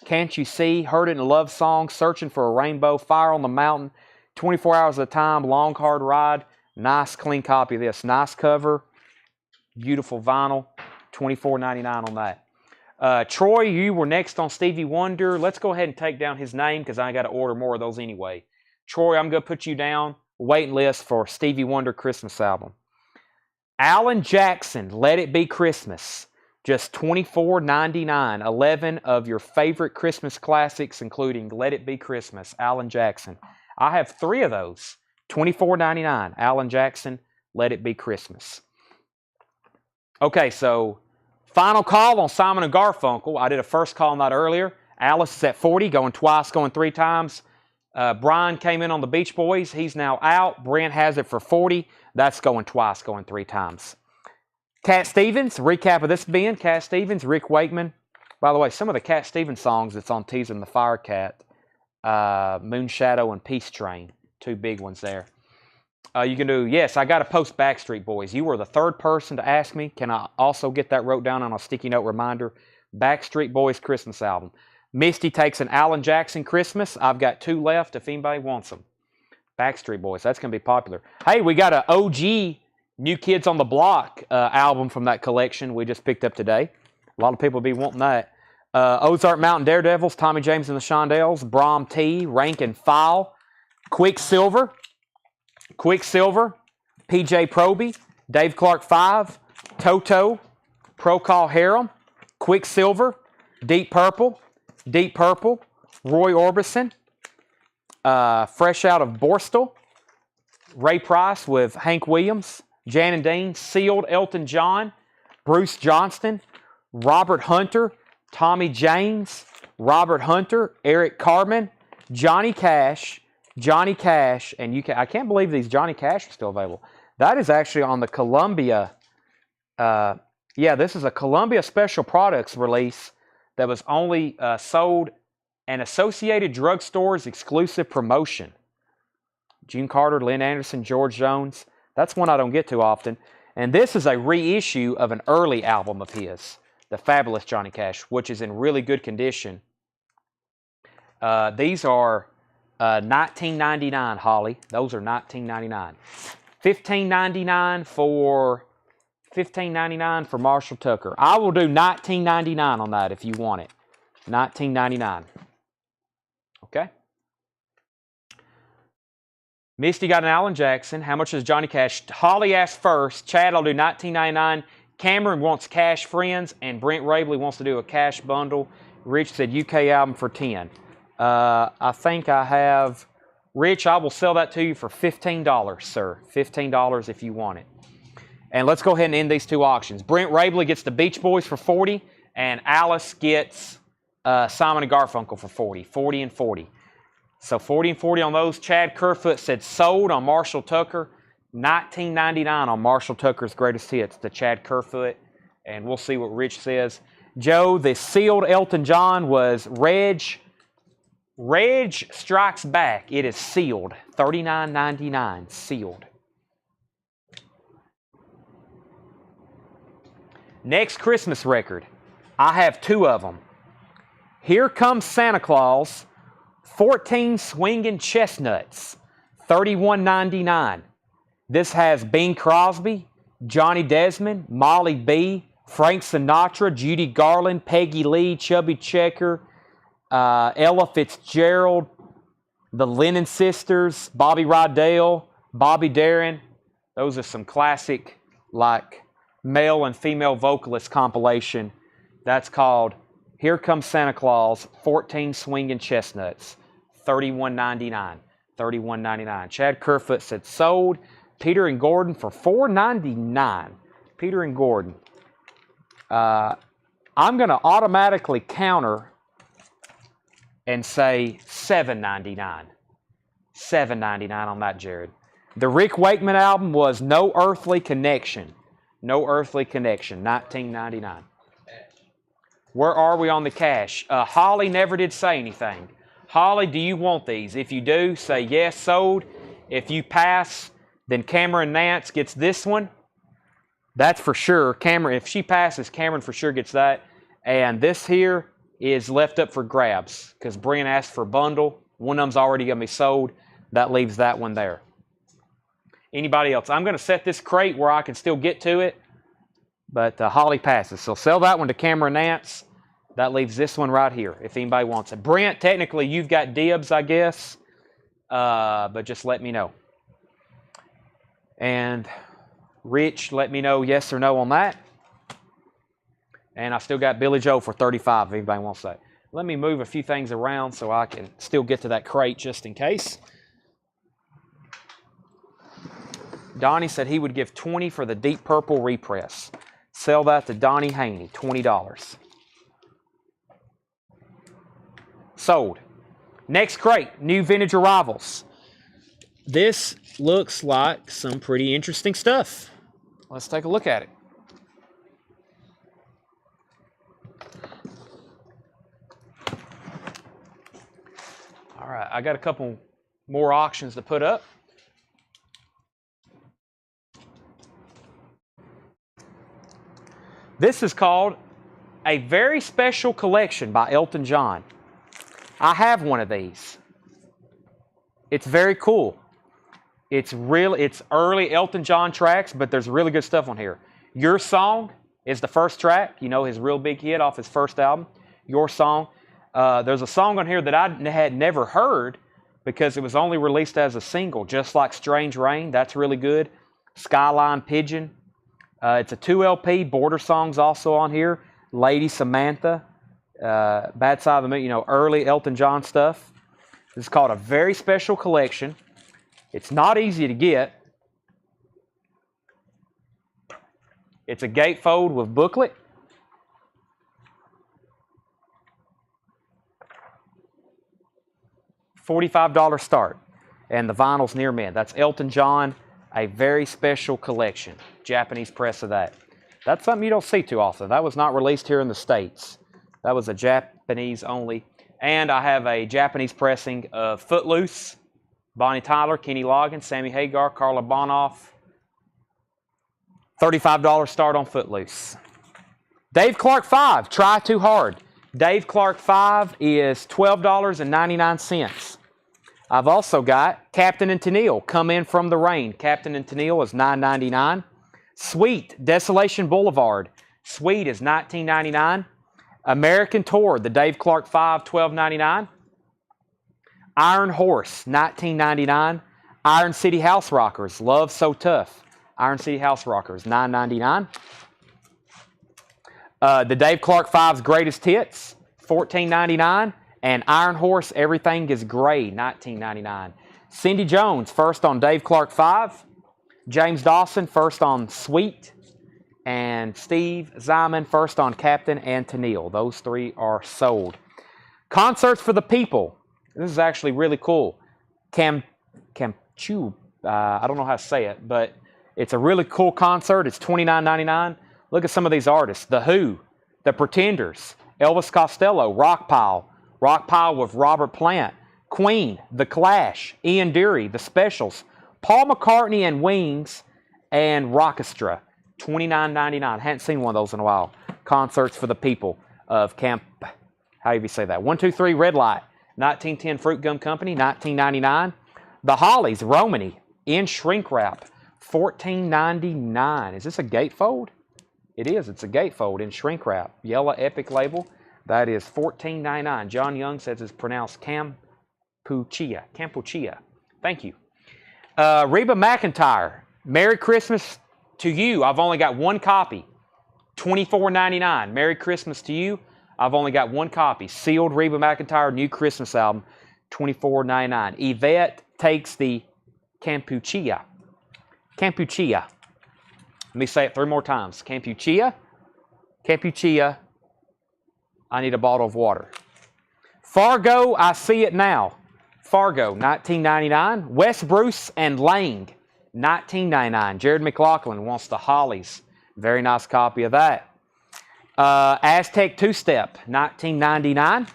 Can't You See, Heard It in a Love Song, Searching for a Rainbow, Fire on the Mountain, 24 Hours at a Time, Long Hard Ride. Nice clean copy of this. Nice cover, beautiful vinyl, $24.99 on that. Troy, you were next on Stevie Wonder. Let's go ahead and take down his name because I got to order more of those anyway. Troy, I'm going to put you down. Waiting list for Stevie Wonder Christmas album. Alan Jackson, Let It Be Christmas. Just $24.99. 11 of your favorite Christmas classics, including Let It Be Christmas, Alan Jackson. I have 3 of those. $24.99. Alan Jackson, Let It Be Christmas. Okay, so final call on Simon & Garfunkel. I did a first call on that earlier. Alice is at 40, going twice, going 3 times. Brian came in on the Beach Boys. He's now out. Brent has it for 40. That's going twice, going 3 times. Cat Stevens, recap of this being Cat Stevens, Rick Wakeman. By the way, some of the Cat Stevens songs that's on Teasing the Fire Cat, Moonshadow and Peace Train, 2 big ones there. You can do, yes, I got to post Backstreet Boys. You were the 3rd person to ask me. Can I also get that wrote down on a sticky note reminder? Backstreet Boys Christmas album. Misty takes an Alan Jackson Christmas. I've got 2 left if anybody wants them. Backstreet Boys, that's going to be popular. Hey, we got an OG New Kids on the Block album from that collection we just picked up today. A lot of people will be wanting that. Ozark Mountain Daredevils, Tommy James and the Shondells, Brom T, Rank and File, Quicksilver, PJ Proby, Dave Clark 5, Toto, Procol Harum, Quicksilver, Deep Purple, Roy Orbison, fresh out of Borstal, Ray Price with Hank Williams, Jan and Dean, Sealed, Elton John, Bruce Johnston, Robert Hunter, Tommy James, Robert Hunter, Eric Carmen, Johnny Cash, and I can't believe these Johnny Cash are still available. That is actually on the Columbia, this is a Columbia Special Products release that was only sold an Associated Drugstores exclusive promotion. June Carter, Lynn Anderson, George Jones. That's one I don't get too often. And this is a reissue of an early album of his, The Fabulous Johnny Cash, which is in really good condition. These are $19.99, Holly. Those are $19.99. $15.99 for Marshall Tucker. I will do $19.99 on that if you want it. $19.99. Okay. Misty got an Alan Jackson. How much is Johnny Cash? Holly asked first. Chad, I'll do $19.99. Cameron wants Cash Friends, and Brent Rabley wants to do a Cash bundle. Rich said UK album for $10. I think I have... Rich, I will sell that to you for $15, sir. $15 if you want it. And let's go ahead and end these 2 auctions. Brent Rabley gets the Beach Boys for $40, and Alice gets Simon & Garfunkel for $40. $40 and $40. So $40 and $40 on those. Chad Kerfoot said sold on Marshall Tucker. $19.99 on Marshall Tucker's Greatest Hits to Chad Kerfoot. And we'll see what Rich says. Joe, the sealed Elton John was Reg Strikes Back. It is sealed. $39.99 sealed. Next Christmas record. I have 2 of them. Here Comes Santa Claus. 14 Swingin' Chestnuts. $31.99. This has Bing Crosby, Johnny Desmond, Molly B, Frank Sinatra, Judy Garland, Peggy Lee, Chubby Checker, Ella Fitzgerald, the Lennon Sisters, Bobby Rydell, Bobby Darin. Those are some classic, like, male and female vocalist compilation. That's called Here Comes Santa Claus, 14 Swingin' Chestnuts, $31.99. $31.99. Chad Kerfoot said sold. Peter and Gordon for $4.99. Peter and Gordon. I'm going to automatically counter and say $7.99. $7.99 on that, Jared. The Rick Wakeman album was No Earthly Connection. No Earthly Connection, $19.99. Where are we on the cash? Holly never did say anything. Holly, do you want these? If you do, say yes, sold. If you pass, then Cameron Nance gets this one. That's for sure. Cameron, if she passes, Cameron for sure gets that. And this here is left up for grabs because Brian asked for a bundle. One of them's already going to be sold. That leaves that one there. Anybody else? I'm going to set this crate where I can still get to it, but Holly passes. So sell that one to Cameron Nance. That leaves this one right here, if anybody wants it. Brent, technically, you've got dibs, I guess. But just let me know. And Rich, let me know yes or no on that. And I still got Billy Joe for 35, if anybody wants that. Let me move a few things around so I can still get to that crate just in case. Donnie said he would give $20 for the Deep Purple repress. Sell that to Donnie Haney, $20. Sold. Next crate, new vintage arrivals. This looks like some pretty interesting stuff. Let's take a look at it. All right, I got a couple more auctions to put up. This is called A Very Special Collection by Elton John. I have one of these. It's very cool. It's early Elton John tracks, but there's really good stuff on here. Your Song is the first track, you know, his real big hit off his first album, Your Song. There's a song on here that I had never heard because it was only released as a single, just like Strange Rain. That's really good. Skyline Pigeon. It's a 2 LP. Border Songs also on here. Lady Samantha. Bad Side of the Moon, you know, early Elton John stuff. This is called A Very Special Collection. It's not easy to get. It's a gatefold with booklet. $45 start. And the vinyl's near mint. That's Elton John, A Very Special Collection. Japanese press of that. That's something you don't see too often. That was not released here in the States. That was a Japanese only. And I have a Japanese pressing of Footloose, Bonnie Tyler, Kenny Loggins, Sammy Hagar, Carla Bonoff. $35 start on Footloose. Dave Clark 5, Try Too Hard. Dave Clark 5 is $12.99. I've also got Captain and Tennille, Come In From the Rain. Captain and Tennille is $9.99. Sweet, Desolation Boulevard. Sweet is $19.99. American Tour, the Dave Clark 5, $12.99. Iron Horse, $19.99. Iron City House Rockers, Love So Tough. Iron City House Rockers, $9.99. The Dave Clark 5's Greatest Hits, $14.99. And Iron Horse, Everything Is Gray, $19.99. Cindy Jones, first on Dave Clark 5. James Dawson, first on Sweet. And Steve Zyman, first on Captain and Tennille. Those three are sold. Concerts for the People. This is actually really cool. Kamchu, I don't know how to say it, but it's a really cool concert. It's $29.99. Look at some of these artists. The Who, The Pretenders, Elvis Costello, Rockpile with Robert Plant, Queen, The Clash, Ian Dury, The Specials, Paul McCartney and Wings, and Rockestra. $29.99. Hadn't seen one of those in a while. Concerts for the People of how do you say that? 123 Red Light. 1910 Fruit Gum Company, $19.99. The Hollies, Romany, in shrink wrap, $14.99. Is this a gatefold? It is. It's a gatefold in shrink wrap. Yellow Epic label. That is $14.99. John Young says it's pronounced Campuchia. Campuchia. Thank you. Reba McEntire, Merry Christmas to You. I've only got one copy. $24.99. Merry Christmas to You. I've only got one copy. Sealed Reba McEntire New Christmas album. $24.99. Yvette Takes the Campuchia. Campuchia. Let me say it 3 more times. Campuchia. Campuchia. I need a bottle of water. Fargo, I See It Now. Fargo, $19.99. Wes Bruce and Lang, $19.99. Jared McLaughlin wants the Hollies. Very nice copy of that. Aztec Two-Step, $19.99.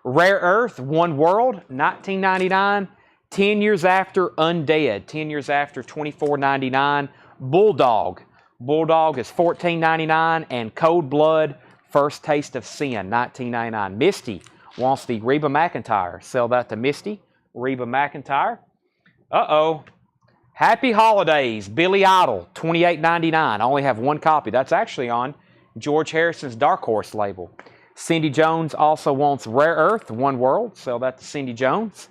Rare Earth, One World, $19.99. 10 Years After, Undead, 10 Years After, $24.99. Bulldog. Bulldog is $14.99. And Cold Blood, First Taste of Sin, $19.99. Misty wants the Reba McEntire. Sell that to Misty. Reba McEntire. Uh-oh. Happy Holidays, Billy Idol, $28.99. I only have one copy. That's actually on George Harrison's Dark Horse label. Cindy Jones also wants Rare Earth, One World. Sell that to Cindy Jones.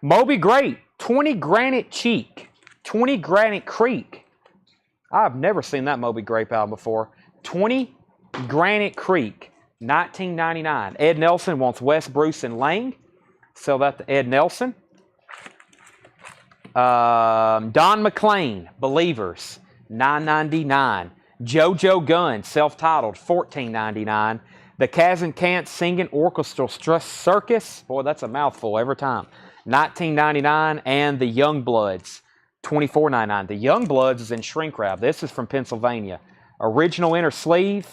Moby Great, 20 Granite Cheek, 20 Granite Creek. I've never seen that Moby Grape album before. 20 Granite Creek, 1999. Ed Nelson wants West Bruce and Lang. Sell that to Ed Nelson. Don McLean, Believers, $9.99. JoJo Gunn, self-titled, $14.99. The Kaz and Cant Singing Orchestral Circus, boy, that's a mouthful every time, $19.99. And the Youngbloods, $24.99. The Youngbloods is in shrink wrap. This is from Pennsylvania. Original inner sleeve.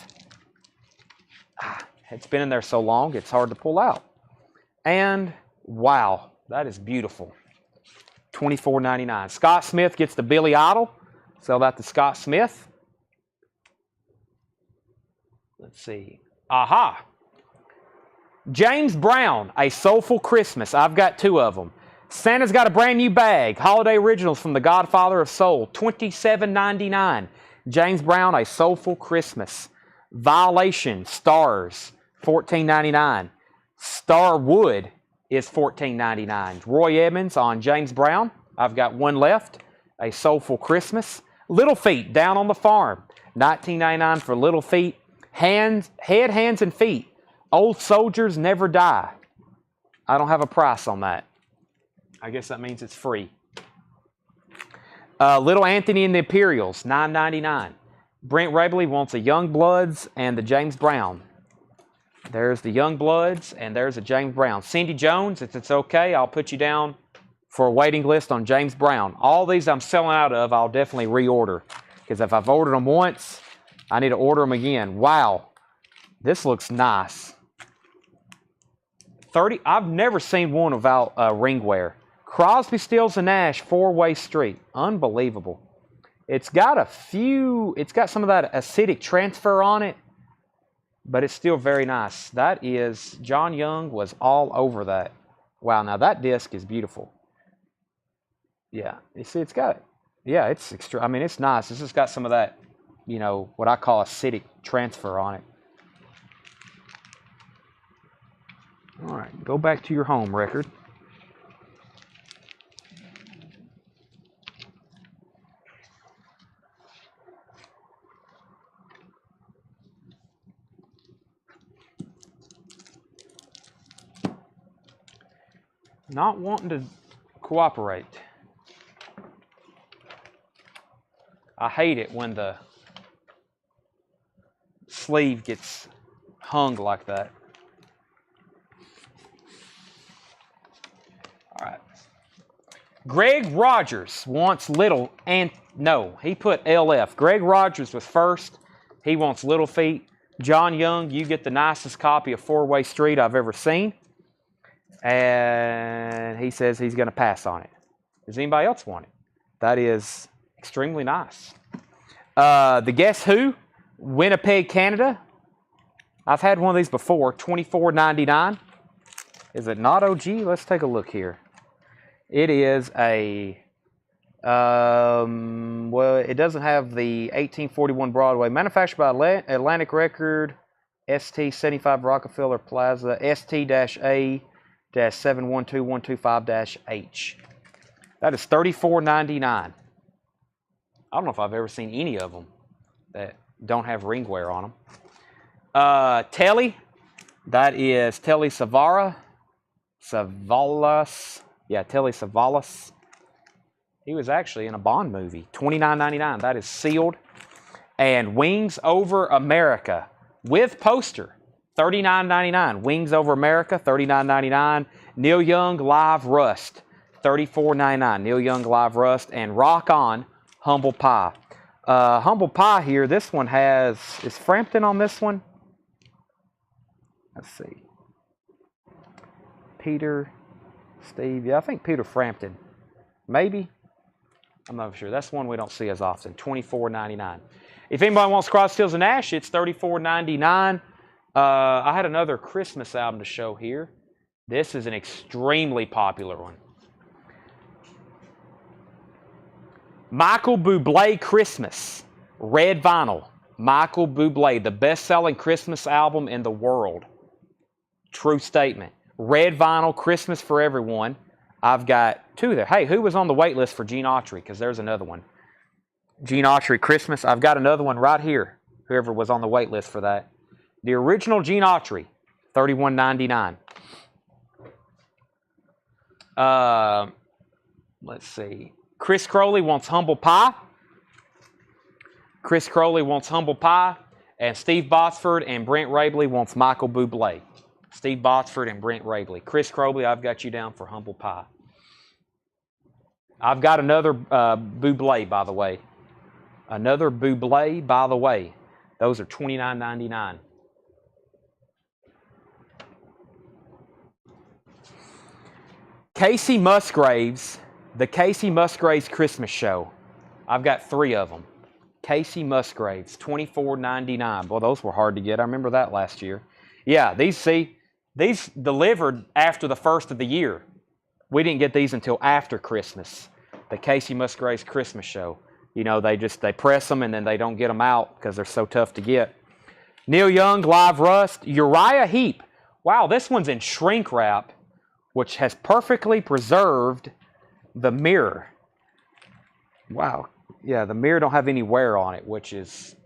It's been in there so long, it's hard to pull out. And wow, that is beautiful. $24.99. Scott Smith gets the Billy Idol. Sell that to Scott Smith. Let's see. Aha. James Brown, A Soulful Christmas. I've got 2 of them. Santa's Got a Brand New Bag. Holiday Originals from the Godfather of Soul. $27.99. James Brown, A Soulful Christmas. Violation, Stars. $14.99. Starwood is $14.99. Roy Edmonds on James Brown. I've got 1 left. A Soulful Christmas. Little Feet, Down on the Farm. $19.99 for Little Feet. Head, Hands, and Feet. Old Soldiers Never Die. I don't have a price on that. I guess that means it's free. Little Anthony and the Imperials, $9.99. Brent Rabley wants a Youngbloods and the James Brown. There's the Youngbloods and there's a James Brown. Cindy Jones, if it's okay, I'll put you down for a waiting list on James Brown. All these I'm selling out of, I'll definitely reorder. Because if I've ordered them once, I need to order them again. Wow, this looks nice. 30. I've never seen one without ringware. Crosby, Stills, and Nash, 4-Way Street. Unbelievable. It's got some of that acidic transfer on it, but it's still very nice. That is, John Young was all over that. Wow, now that disc is beautiful. Yeah, you see, it's got, yeah, it's extra. I mean, it's nice. It's just got some of that, you know, what I call acidic transfer on it. All right, go back to your home record. Not wanting to cooperate. I hate it when the sleeve gets hung like that. All right. Greg Rogers wants Little, and no, he put LF. Greg Rogers was first. He wants Little Feet. John Young, you get the nicest copy of 4-Way Street I've ever seen. And he says he's going to pass on it. Does anybody else want it? That is extremely nice. The Guess Who, Winnipeg, Canada. I've had one of these before, $24.99. Is it not OG? Let's take a look here. It is a, well, it doesn't have the 1841 Broadway. Manufactured by Atlantic Record, ST75 Rockefeller Plaza, ST-A-712125-H. That is $34.99. I don't know if I've ever seen any of them that don't have ringware on them. Telly, that is Telly Savalas. Yeah, Telly Savalas. He was actually in a Bond movie. $29.99. That is sealed. And Wings Over America with poster. $39.99. Wings Over America, $39.99. Neil Young Live Rust, $34.99. Neil Young Live Rust. And Rock On Humble Pie. Humble Pie here, this one is Frampton on this one? Let's see. Peter, Steve, yeah, I think Peter Frampton. Maybe? I'm not sure. That's one we don't see as often, $24.99. If anybody wants Crosby, Stills, and Nash, it's $34.99. I had another Christmas album to show here. This is an extremely popular one. Michael Bublé Christmas, red vinyl. Michael Bublé, the best-selling Christmas album in the world. True statement. Red vinyl, Christmas for Everyone. I've got 2 there. Hey, who was on the wait list for Gene Autry? Because there's another one. Gene Autry, Christmas. I've got another one right here. Whoever was on the wait list for that. The original Gene Autry, $31.99. Let's see. Chris Crowley wants Humble Pie. Chris Crowley wants Humble Pie. And Steve Botsford and Brent Rabley wants Michael Bublé. Steve Botsford and Brent Rabley. Chris Crowley, I've got you down for Humble Pie. I've got another Bublé, by the way. Another Bublé, by the way. Those are $29.99. Casey Musgraves, the Casey Musgraves Christmas Show. I've got 3 of them. Casey Musgraves, $24.99. Boy, those were hard to get. I remember that last year. Yeah, these delivered after the first of the year. We didn't get these until after Christmas. The Casey Musgraves Christmas Show. You know, they press them and then they don't get them out because they're so tough to get. Neil Young, Live Rust. Uriah Heep. Wow, this one's in shrink wrap, which has perfectly preserved the mirror. Wow. Yeah, the mirror don't have any wear on it, which is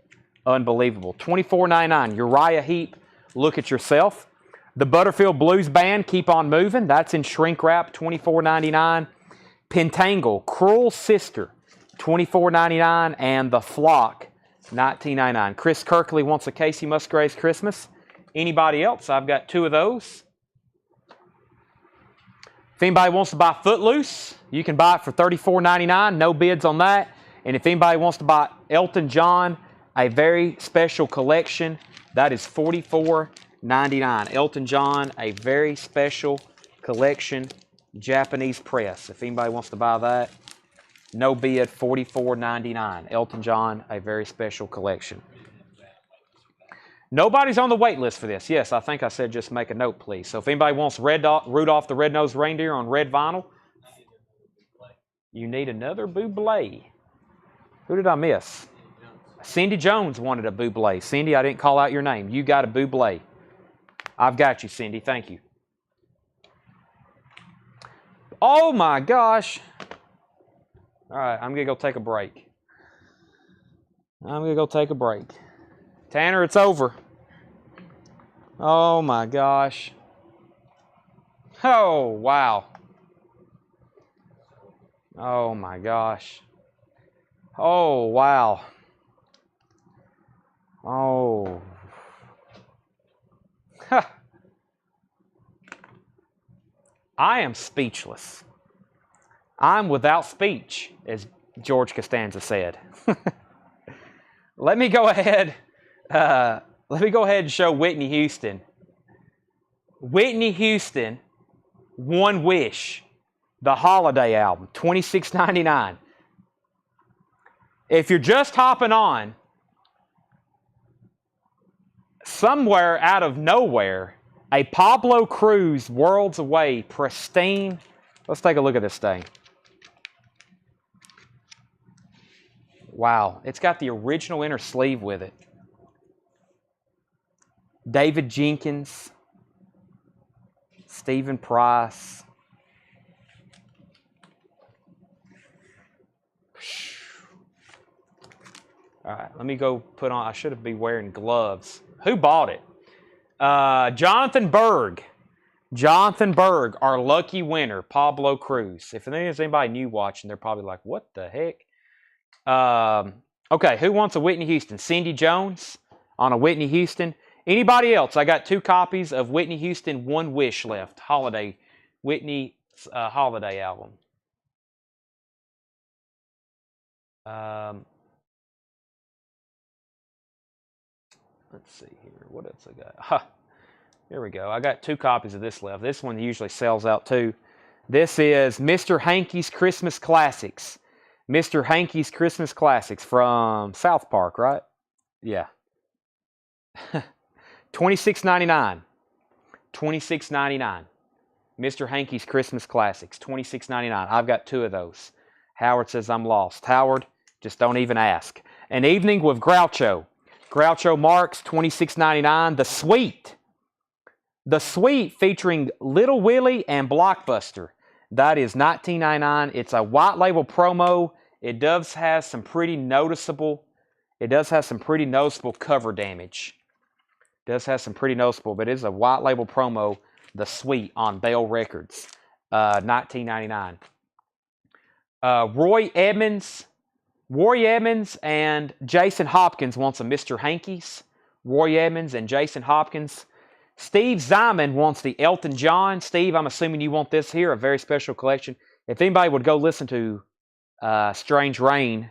unbelievable. $24.99. Uriah Heep, Look at Yourself. The Butterfield Blues Band, Keep On Moving. That's in shrink wrap, $24.99. Pentangle, Cruel Sister, $24.99. And The Flock, $19.99. Chris Kirkley wants a Casey Musgraves Christmas. Anybody else? I've got 2 of those. If anybody wants to buy Footloose, you can buy it for $34.99. No bids on that. And if anybody wants to buy Elton John, a very special collection, that is $44.99. Elton John, a very special collection, Japanese press. If anybody wants to buy that, no bid, $44.99. Elton John, a very special collection. Nobody's on the wait list for this. Yes, I think I said just make a note, please. So if anybody wants Rudolph the Red-Nosed Reindeer on red vinyl, you need another Bublé. Who did I miss? Cindy Jones wanted a Bublé. Cindy, I didn't call out your name. You got a Bublé. I've got you, Cindy. Thank you. Oh, my gosh. All right, I'm going to go take a break. Tanner, it's over. Oh, my gosh. Oh, wow. Oh, my gosh. Oh, wow. Oh. I am speechless. I'm without speech, as George Costanza said. Let me go ahead and show Whitney Houston. Whitney Houston, One Wish, the holiday album, $26.99. If you're just hopping on, somewhere out of nowhere, a Pablo Cruz Worlds Away pristine. Let's take a look at this thing. Wow, it's got the original inner sleeve with it. David Jenkins, Stephen Price. All right, let me go put on, I should be wearing gloves. Who bought it? Jonathan Berg. Jonathan Berg, our lucky winner, Pablo Cruz. If there's anybody new watching, they're probably like, what the heck? Okay, who wants a Whitney Houston? Cindy Jones on a Whitney Houston. Anybody else? I got 2 copies of Whitney Houston, One Wish left. Holiday, Whitney holiday album. Let's see here. What else I got? Ha, here we go. I got 2 copies of this left. This one usually sells out too. This is Mr. Hankey's Christmas Classics. Mr. Hankey's Christmas Classics from South Park, right? Yeah. $26.99. $26.99. Mr. Hankey's Christmas Classics, $26.99. I've got 2 of those. Howard says I'm lost. Howard, just don't even ask. An Evening with Groucho. Groucho Marx, $26.99. The Suite. The Sweet featuring Little Willie and Blockbuster. That is $19.99. It's a white label promo. It does have some pretty noticeable. It does have some pretty noticeable cover damage. It does have some pretty noticeable, but it is a white label promo. The Sweet on Bell Records, $19.99. Roy Edmonds and Jason Hopkins wants a Mr. Hankies. Roy Edmonds and Jason Hopkins. Steve Zyman wants the Elton John. Steve, I'm assuming you want this here, a very special collection. If anybody would go listen to Strange Rain,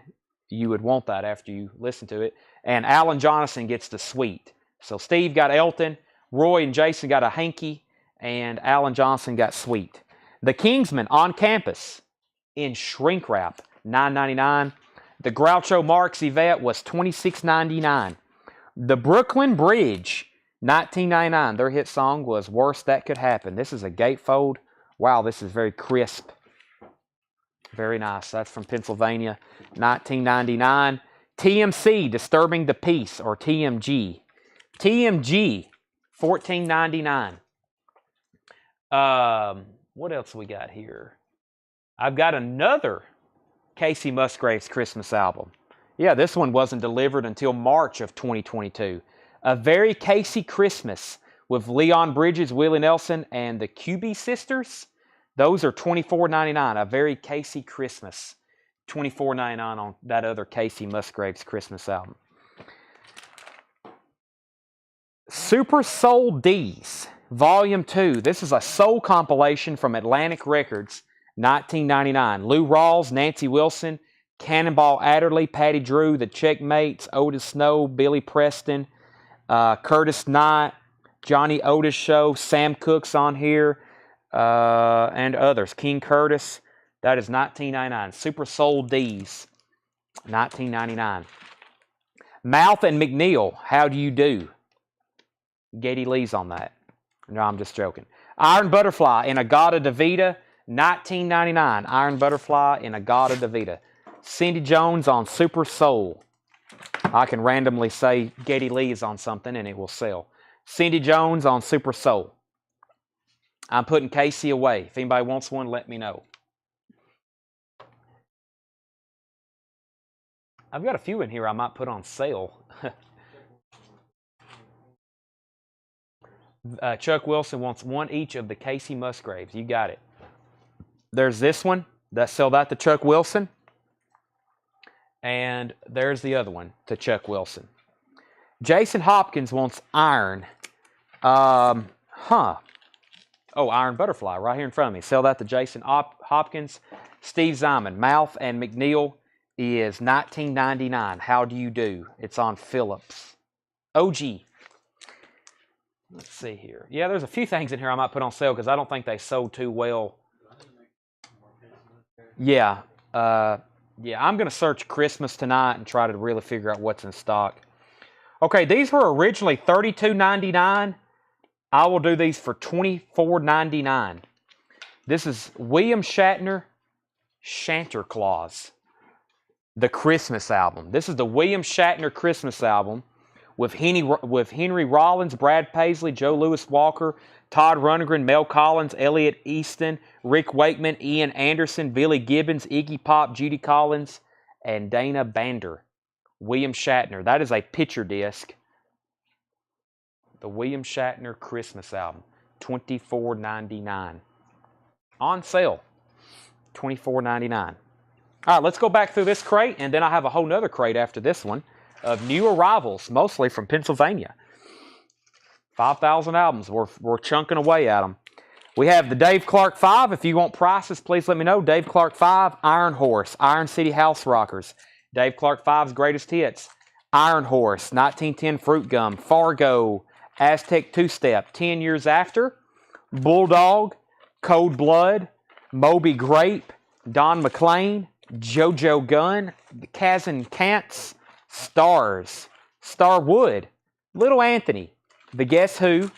you would want that after you listen to it. And Alan Jonathan gets the Sweet. So Steve got Elton, Roy and Jason got a Hanky, and Alan Johnson got Sweet. The Kingsmen on Campus in shrink wrap, $9.99. The Groucho Marx Yvette was $26.99. The Brooklyn Bridge, $19.99. Their hit song was Worst That Could Happen. This is a gatefold. Wow, this is very crisp. Very nice. That's from Pennsylvania, $19.99. TMC, Disturbing the Peace, or TMG. TMG, $14.99. What else we got here? I've got another Casey Musgraves Christmas album. Yeah, this one wasn't delivered until March of 2022. A Very Casey Christmas with Leon Bridges, Willie Nelson, and the QB Sisters. Those are $24.99. A Very Casey Christmas. $24.99 on that other Casey Musgraves Christmas album. Super Soul D's, Volume 2. This is a soul compilation from Atlantic Records, $19.99. Lou Rawls, Nancy Wilson, Cannonball Adderley, Patty Drew, The Checkmates, Otis Snow, Billy Preston, Curtis Knight, Johnny Otis Show, Sam Cooke's on here, and others. King Curtis. That is $19.99. Super Soul D's, $19.99. Mouth and McNeil, How Do You Do? Geddy Lee's on that. No, I'm just joking. Iron Butterfly in Agata Davida, $19.99. Iron Butterfly in Agata Davida. Cindy Jones on Super Soul. I can randomly say Geddy Lee is on something and it will sell. Cindy Jones on Super Soul. I'm putting Casey away. If anybody wants one, let me know. I've got a few in here I might put on sale. Chuck Wilson wants one each of the Casey Musgraves. You got it. There's this one. Sell that to Chuck Wilson. And there's the other one to Chuck Wilson. Jason Hopkins wants Iron. Oh, Iron Butterfly right here in front of me. Sell that to Jason Hopkins. Steve Zyman, Mouth and McNeil is $19.99. How Do You Do? It's on Phillips. OG. Let's see here. Yeah, there's a few things in here I might put on sale because I don't think they sold too well. Yeah. I'm going to search Christmas tonight and try to really figure out what's in stock. Okay, these were originally $32.99. I will do these for $24.99. This is William Shatner, Santa Claus, the Christmas album. This is the William Shatner Christmas album with Henry Rollins, Brad Paisley, Joe Louis Walker, Todd Rundgren, Mel Collins, Elliot Easton, Rick Wakeman, Ian Anderson, Billy Gibbons, Iggy Pop, Judy Collins, and Dana Bander. William Shatner. That is a picture disc. The William Shatner Christmas album. $24.99. On sale. $24.99. All right, let's go back through this crate, and then I have a whole nother crate after this one of new arrivals, mostly from Pennsylvania. 5,000 albums. We're chunking away at them. We have the Dave Clark 5. If you want prices, please let me know. Dave Clark 5, Iron Horse, Iron City House Rockers. Dave Clark 5's greatest hits. Iron Horse, 1910 Fruit Gum, Fargo, Aztec Two-Step, 10 Years After, Bulldog, Cold Blood, Moby Grape, Don McLean, JoJo Gunn, Kaz and Kantz, Stars, Starwood, Little Anthony, The Guess Who,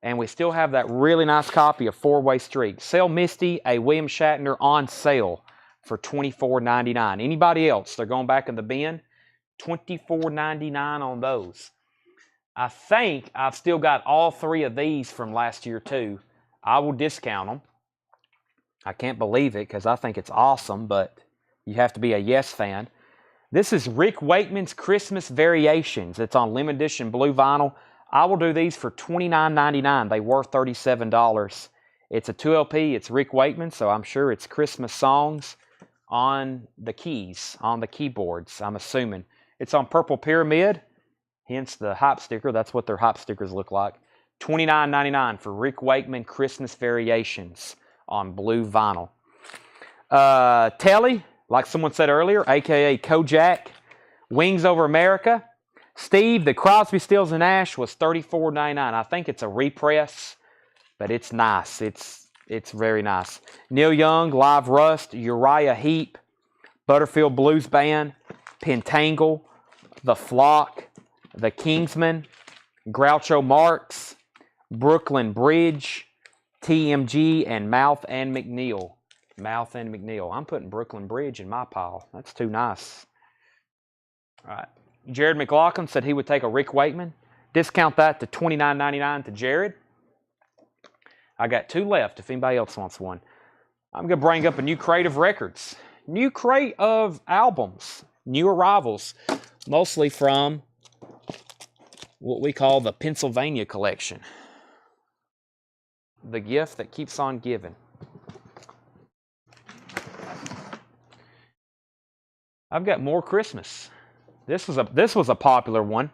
and we still have that really nice copy of Four-Way Streak. Sell Misty, a William Shatner on sale for $24.99. Anybody else? They're going back in the bin. $24.99 on those. I think I've still got all 3 of these from last year too. I will discount them. I can't believe it because I think it's awesome, but you have to be a Yes fan. This is Rick Wakeman's Christmas Variations. It's on limited edition blue vinyl. I will do these for $29.99. They were $37. It's a 2LP. It's Rick Wakeman, so I'm sure it's Christmas songs on the keys, on the keyboards, I'm assuming. It's on Purple Pyramid, hence the hype sticker. That's what their hype stickers look like. $29.99 for Rick Wakeman Christmas Variations on blue vinyl. Telly, like someone said earlier, a.k.a. Kojak, Wings Over America. Steve, the Crosby, Stills, and Nash was $34.99. I think it's a repress, but it's nice. It's very nice. Neil Young, Live Rust, Uriah Heep, Butterfield Blues Band, Pentangle, The Flock, The Kingsmen, Groucho Marx, Brooklyn Bridge, TMG, and Mouth and McNeil. Mouth and McNeil. I'm putting Brooklyn Bridge in my pile. That's too nice. All right. Jared McLaughlin said he would take a Rick Wakeman. Discount that to $29.99 to Jared. I got 2 left if anybody else wants one. I'm going to bring up a new crate of records. New crate of albums. New arrivals. Mostly from what we call the Pennsylvania collection. The gift that keeps on giving. I've got more Christmas. This was a popular one.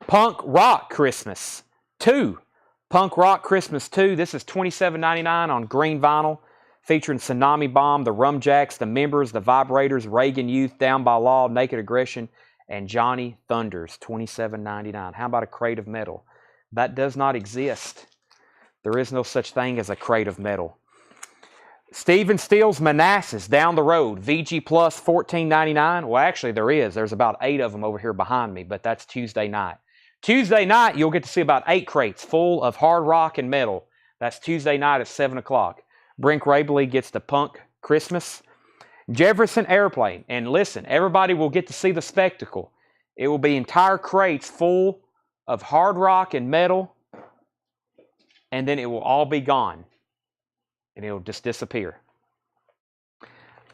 Punk Rock Christmas 2. Punk Rock Christmas 2. This is $27.99 on green vinyl, featuring Tsunami Bomb, the Rumjacks, the Members, the Vibrators, Reagan Youth, Down by Law, Naked Aggression, and Johnny Thunders. $27.99. How about a crate of metal? That does not exist. There is no such thing as a crate of metal. Stephen Stills Manassas, Down the Road, VG Plus, $14.99. Well, actually, there is. There's about 8 of them over here behind me, but that's Tuesday night. Tuesday night, you'll get to see about 8 crates full of hard rock and metal. That's Tuesday night at 7 o'clock. Brink Rabley gets the Punk Christmas. Jefferson Airplane. And listen, everybody will get to see the spectacle. It will be entire crates full of hard rock and metal, and then it will all be gone. And it'll just disappear.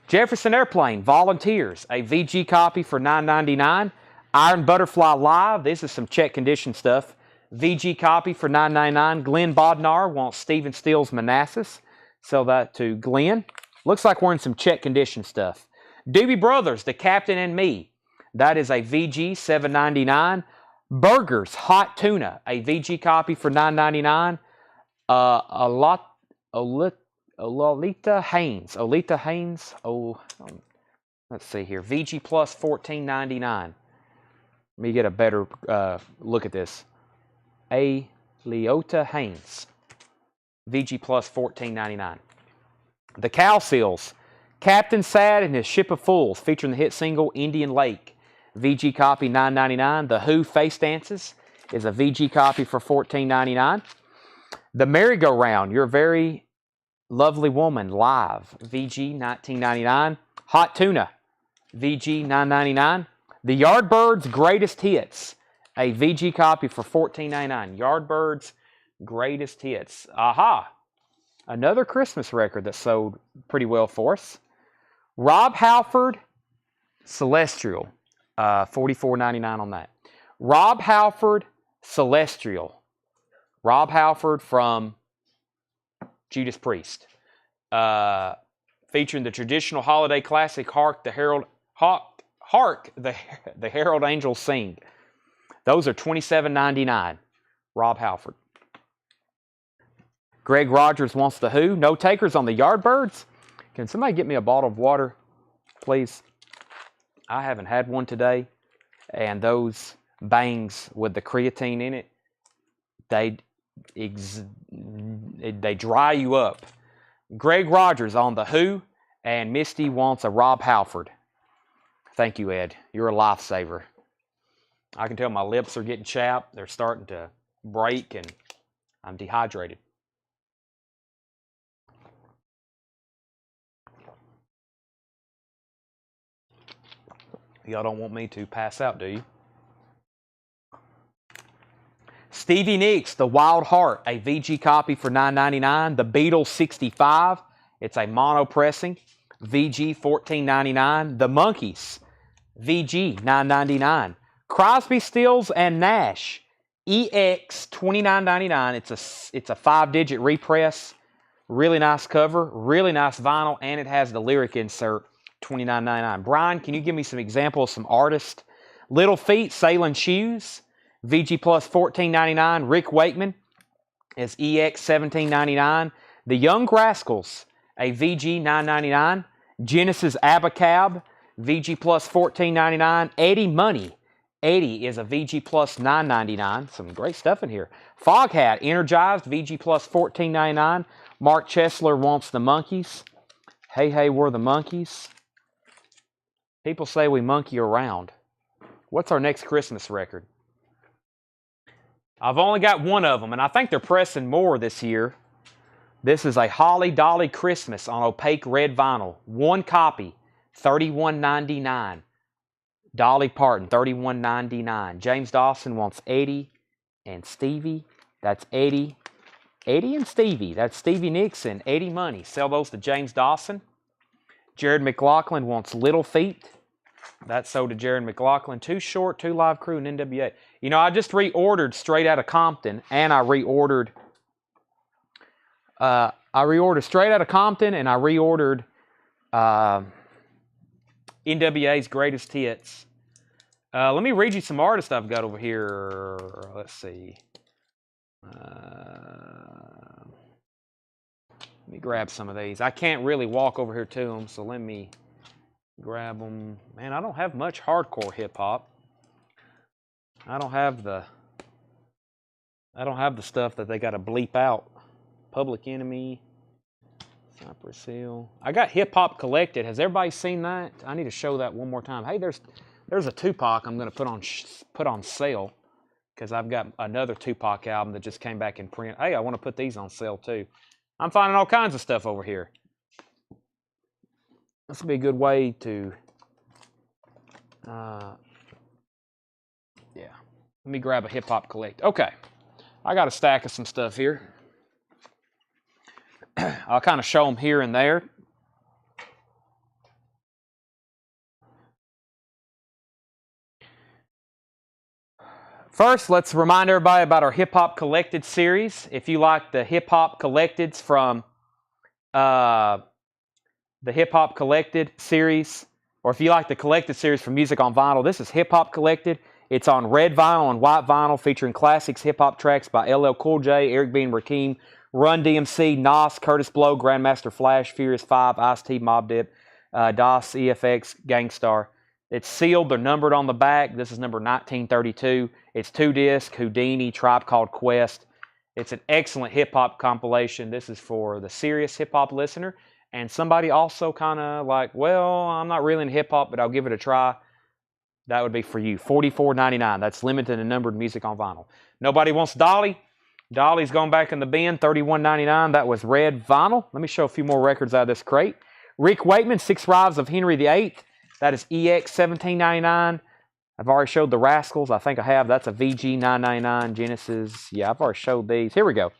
Jefferson Airplane, Volunteers, a VG copy for $9.99. Iron Butterfly Live, this is some check condition stuff. VG copy for $9.99. Glenn Bodnar wants Stephen Stills Manassas. Sell that to Glenn. Looks like we're in some check condition stuff. Doobie Brothers, The Captain and Me. That is a VG, $7.99. Burgers, Hot Tuna, a VG copy for $9.99. Olita Haynes. Olita Haynes. Oh, let's see here. VG Plus, $14.99. Let me get a better look at this. A Leota Haynes. VG Plus, $14.99. The Cow Seals. Captain Sad and His Ship of Fools, featuring the hit single Indian Lake. VG copy, $9.99. The Who Face Dances is a VG copy for $14.99. The Merry-Go-Round, Your Very Lovely Woman, live. VG, $19.99. Hot Tuna, VG, $9.99. The Yardbirds Greatest Hits, a VG copy for $14.99. Yardbirds Greatest Hits. Aha! Another Christmas record that sold pretty well for us. Rob Halford, Celestial, $44.99 on that. Rob Halford, Celestial. Rob Halford from Judas Priest. Featuring the traditional holiday classic, Hark the Herald Angels Sing. Those are $27.99. Rob Halford. Greg Rogers wants the Who. No takers on the Yardbirds. Can somebody get me a bottle of water, please? I haven't had one today. And those bangs with the creatine in it, they dry you up. Greg Rogers on the Who. And Misty wants a Rob Halford. Thank you, Ed. You're a lifesaver. I can tell my lips are getting chapped. They're starting to break, and I'm dehydrated. Y'all don't want me to pass out, do you? Stevie Nicks, The Wild Heart, a VG copy for $9.99. The Beatles 65, it's a mono pressing, VG $14.99. The Monkees, VG $9.99. Crosby, Stills, and Nash, EX $29.99. It's a 5-digit repress. Really nice cover, really nice vinyl, and it has the lyric insert, $29.99. Brian, can you give me some examples of some artists? Little Feat, Sailing Shoes, VG Plus $14.99. Rick Wakeman is EX $17.99. The Young Rascals, a VG $9.99. Genesis Abacab, VG Plus $14.99. Eddie Money, 80 is a VG Plus $9.99. Some great stuff in here. Foghat, Energized, VG Plus $14.99. Mark Chesler wants the Monkees. Hey, hey, we're the Monkees. People say we monkey around. What's our next Christmas record? I've only got one of them, and I think they're pressing more this year. This is a Holly Dolly Christmas on opaque red vinyl. One copy, $31.99. Dolly Parton, $31.99. James Dawson wants Eddie and Stevie. That's Eddie. Eddie and Stevie. That's Stevie Nicks and Eddie Money. Sell those to James Dawson. Jared McLaughlin wants Little Feat. That's sold to Jared McLaughlin. Too Short, Two Live Crew, and NWA. You know, I just reordered Straight Outta Compton, and I reordered Straight Outta Compton, and I reordered NWA's Greatest Hits. Let me read you some artists I've got over here. Let's see. Let me grab some of these. I can't really walk over here to them, so let me grab them. Man, I don't have much hardcore hip-hop. I don't have the stuff that they got to bleep out. Public Enemy, Cypress Hill. I got Hip Hop Collected. Has everybody seen that? I need to show that one more time. Hey, there's a Tupac I'm going to put on sale because I've got another Tupac album that just came back in print. Hey, I want to put these on sale too. I'm finding all kinds of stuff over here. This will be a good way to, yeah. Let me grab a Hip Hop Collect. Okay, I got a stack of some stuff here. I'll kind of show them here and there. First, let's remind everybody about our Hip Hop Collected series. If you like the Hip Hop Collecteds from the Hip Hop Collected series, or if you like the Collected series from Music on Vinyl, this is Hip Hop Collected. It's on red vinyl and white vinyl, featuring classics hip hop tracks by LL Cool J, Eric B. and Rakim, Run DMC, Nas, Curtis Blow, Grandmaster Flash, Furious 5, Ice-T, Mobb Deep, DOS, EFX, Gangstar. It's sealed. They're numbered on the back. This is number 1932. It's 2-disc, Houdini, Tribe Called Quest. It's an excellent hip-hop compilation. This is for the serious hip-hop listener. And somebody also kind of like, well, I'm not really in hip-hop, but I'll give it a try. That would be for you. $44.99. That's limited and numbered Music on Vinyl. Nobody wants Dolly. Dolly's gone back in the bin. $31.99. That was red vinyl. Let me show a few more records out of this crate. Rick Wakeman, Six Wives of Henry VIII. That is EX $17.99. I've already showed the Rascals. I think I have. That's a VG $9.99. Genesis. Yeah, I've already showed these. Here we go.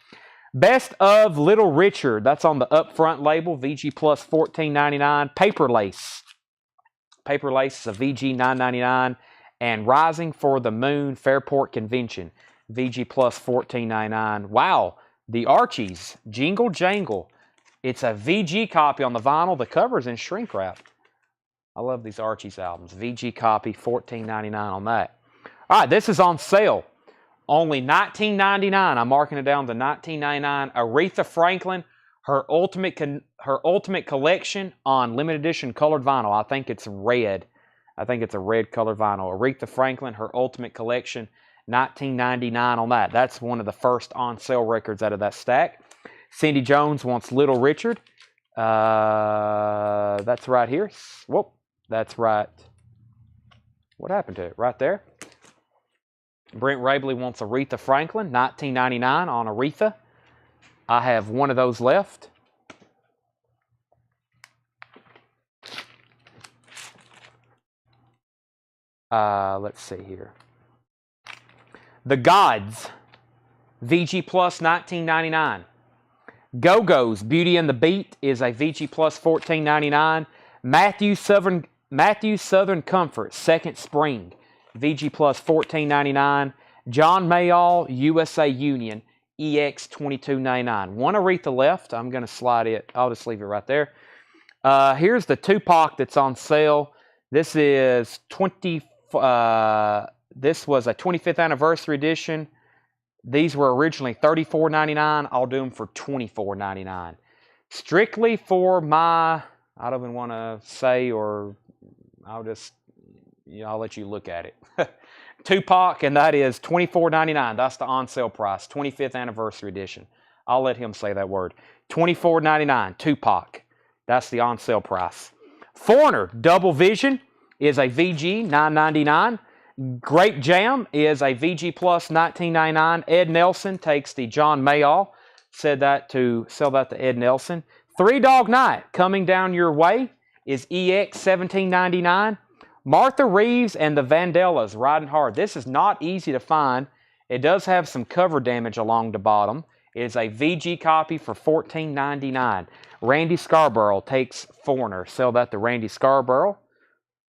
Best of Little Richard. That's on the upfront label. VG Plus $14.99. Paper Lace. Paper Lace is a VG $9.99. And Rising for the Moon Fairport Convention. VG Plus $14.99. Wow. The Archies. Jingle Jangle. It's a VG copy on the vinyl. The cover's in shrink wrap. I love these Archies albums. VG copy, $14.99 on that. All right, this is on sale. Only $19.99. I'm marking it down to $19.99. Aretha Franklin, her ultimate collection on limited edition colored vinyl. I think it's red. I think it's a red colored vinyl. Aretha Franklin, her ultimate collection, $19.99 on that. That's one of the first on sale records out of that stack. Cindy Jones wants Little Richard. That's right here. Whoop. That's right. What happened to it? Right there. Brent Rabley wants Aretha Franklin, $19.99 on Aretha. I have one of those left. Let's see here. The Gods, VG Plus $19.99. Go-Go's Beauty and the Beat is a VG Plus $14.99. Matthews Southern Comfort Second Spring VG Plus $14.99. John Mayall USA Union EX $22.99. One Aretha left. I'm going to slide it. I'll just leave it right there. Here's the Tupac that's on sale. This is this was a 25th anniversary edition. These were originally $34.99. I'll do them for $24.99. Strictly for my, I don't even want to say, or I'll just, I'll let you look at it. Tupac, and that is $24.99. That's the on sale price, 25th anniversary edition. I'll let him say that word. $24.99, Tupac. That's the on sale price. Foreigner Double Vision is a VG, $9.99. Grape Jam is a VG Plus $19.99. Ed Nelson takes the John Mayall. Said that to sell that to Ed Nelson. Three Dog Night coming down your way is EX $17.99. Martha Reeves and the Vandellas Riding Hard. This is not easy to find. It does have some cover damage along the bottom. It is a VG copy for $14.99. Randy Scarborough takes Foreigner. Sell that to Randy Scarborough.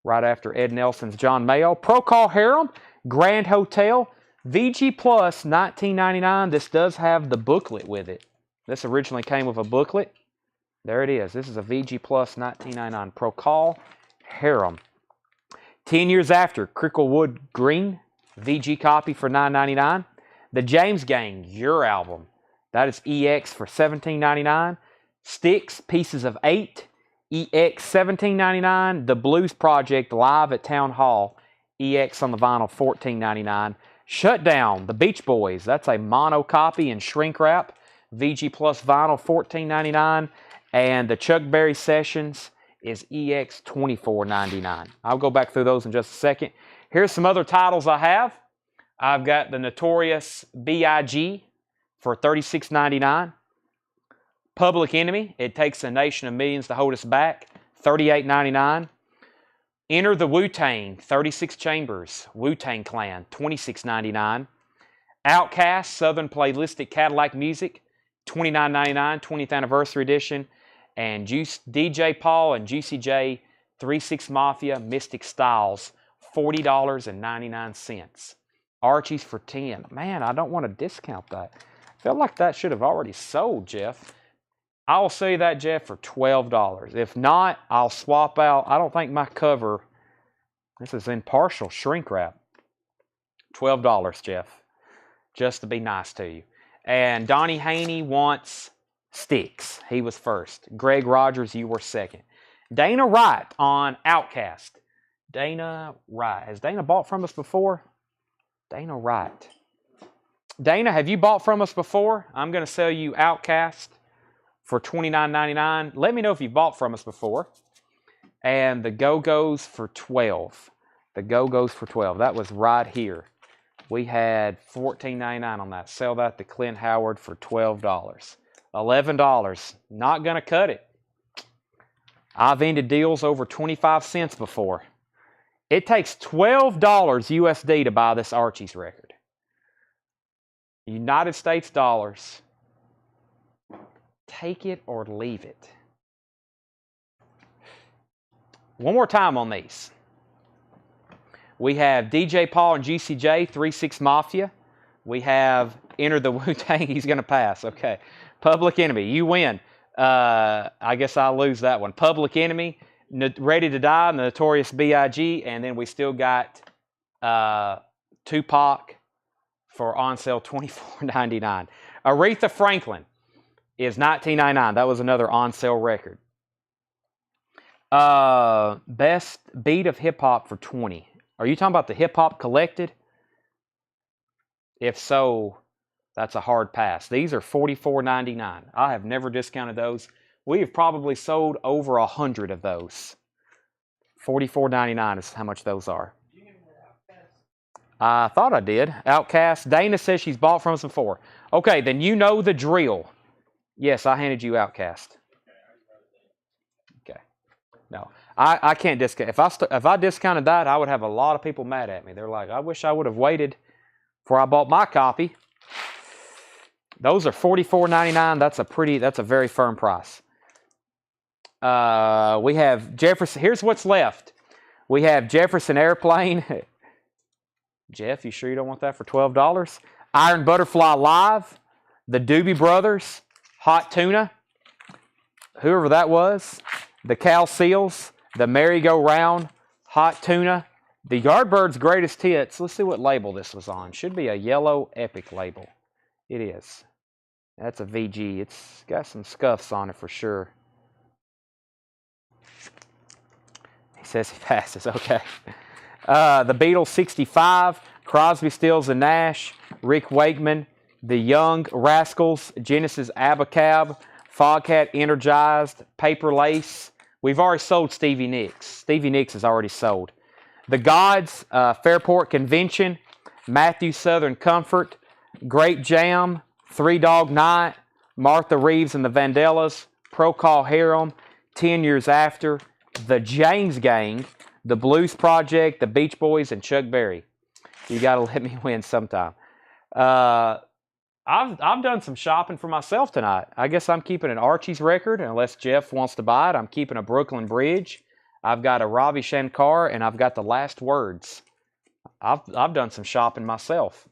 Right after Ed Nelson's John Mayall. Procol Harum, Grand Hotel, VG Plus $19.99. This does have the booklet with it. This originally came with a booklet. There it is. This is a VG Plus $19.99. Procol Harum. 10 Years After, Cricklewood Green, VG copy for $9.99. The James Gang, Your Album. That is EX for $17.99. Styx, Pieces of 8. EX $17.99. The Blues Project Live at Town Hall. EX on the vinyl $14.99. Shutdown, The Beach Boys. That's a mono copy in shrink wrap. VG Plus vinyl $14.99. And the Chuck Berry Sessions is EX $24.99. I'll go back through those in just a second. Here's some other titles I have. I've got the Notorious B.I.G. for $36.99. Public Enemy, It Takes a Nation of Millions to Hold Us Back, $38.99. Enter the Wu-Tang, 36 Chambers, Wu-Tang Clan, $26.99. Outkast, Southern Playlistic Cadillac Music, $29.99, 20th Anniversary Edition. And DJ Paul and Juicy J, 3-6 Mafia, Mystic Styles, $40.99. Archie's for $10. Man, I don't want to discount that. I feel like that should have already sold, Jeff. I'll sell you that, Jeff, for $12. If not, I'll swap out. I don't think my cover, this is in partial shrink wrap. $12, Jeff, just to be nice to you. And Donnie Haney wants Styx. He was first. Greg Rogers, you were second. Dana Wright on Outkast. Dana Wright. Has Dana bought from us before? Dana Wright. Dana, have you bought from us before? I'm going to sell you Outkast for $29.99. Let me know if you've bought from us before. And the Go-Go's for $12. The Go-Go's for $12. That was right here. We had $14.99 on that. Sell that to Clint Howard for $12. $11. Not going to cut it. I've ended deals over 25 cents before. It takes $12 USD to buy this Archie's record. United States dollars. Take it or leave it. One more time on these. We have DJ Paul and GCJ, 3-6 Mafia. We have Enter the Wu-Tang. He's going to pass. Okay. Public Enemy. You win. I guess I'll lose that one. Public Enemy, Ready to Die, the Notorious B.I.G. And then we still got Tupac for on sale $24.99. Aretha Franklin is $19.99. That was another on sale record. Best Beat of Hip Hop for $20. Are you talking about the Hip Hop Collected? If so, that's a hard pass. These are $44.99. I have never discounted those. We have probably sold over 100 of those. $44.99 is how much those are. I thought I did. Outkast. Dana says she's bought from us before. Okay, then you know the drill. Yes, I handed you Outkast. Okay. No, I can't discount. If I discounted that, I would have a lot of people mad at me. They're like, I wish I would have waited before I bought my copy. Those are $44.99. That's a very firm price. We have Jefferson. Here's what's left. We have Jefferson Airplane. Jeff, you sure you don't want that for $12? Iron Butterfly Live. The Doobie Brothers. Hot Tuna. Whoever that was. The Cal Seals. The Merry-Go-Round. Hot Tuna. The Yardbirds Greatest Hits. Let's see what label this was on. Should be a yellow Epic label. It is. That's a VG. It's got some scuffs on it for sure. He says he passes. Okay. The Beatles 65. Crosby, Stills, and Nash. Rick Wakeman. The Young Rascals. Genesis Abacab. Foghat Energized. Paper Lace. We've already sold Stevie Nicks. Stevie Nicks is already sold. The Gods. Fairport Convention. Matthew Southern Comfort. Grape Jam. Three Dog Night, Martha Reeves and the Vandellas, Procol Harum, 10 Years After, The James Gang, The Blues Project, The Beach Boys, and Chuck Berry. You got to let me win sometime. I've done some shopping for myself tonight. I guess I'm keeping an Archie's record, unless Jeff wants to buy it. I'm keeping a Brooklyn Bridge. I've got a Ravi Shankar, and I've got The Last Words. I've done some shopping myself.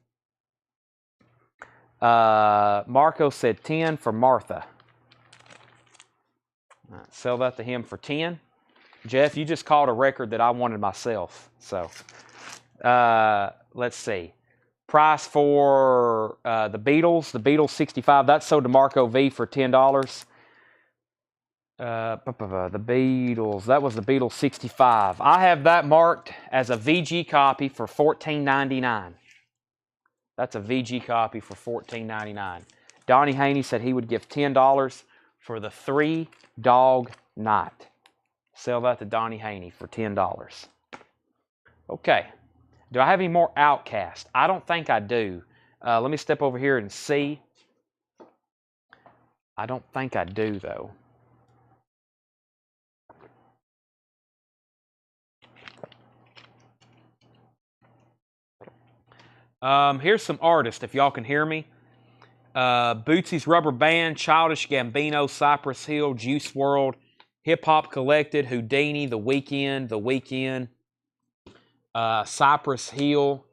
Marco said 10 for Martha. Sell that to him for 10. Jeff, you just called a record that I wanted myself. So, let's see. Price for the Beatles 65. That's sold to Marco V for $10. The Beatles, that was the Beatles 65. I have that marked as a VG copy for $14.99. That's a VG copy for $14.99. Donnie Haney said he would give $10 for the Three Dog Night. Sell that to Donnie Haney for $10. Okay. Do I have any more Outcast? I don't think I do. Let me step over here and see. I don't think I do, though. Here's some artists, if y'all can hear me. Bootsy's Rubber Band, Childish Gambino, Cypress Hill, Juice WRLD, Hip Hop Collected, Houdini, The Weeknd, Cypress Hill,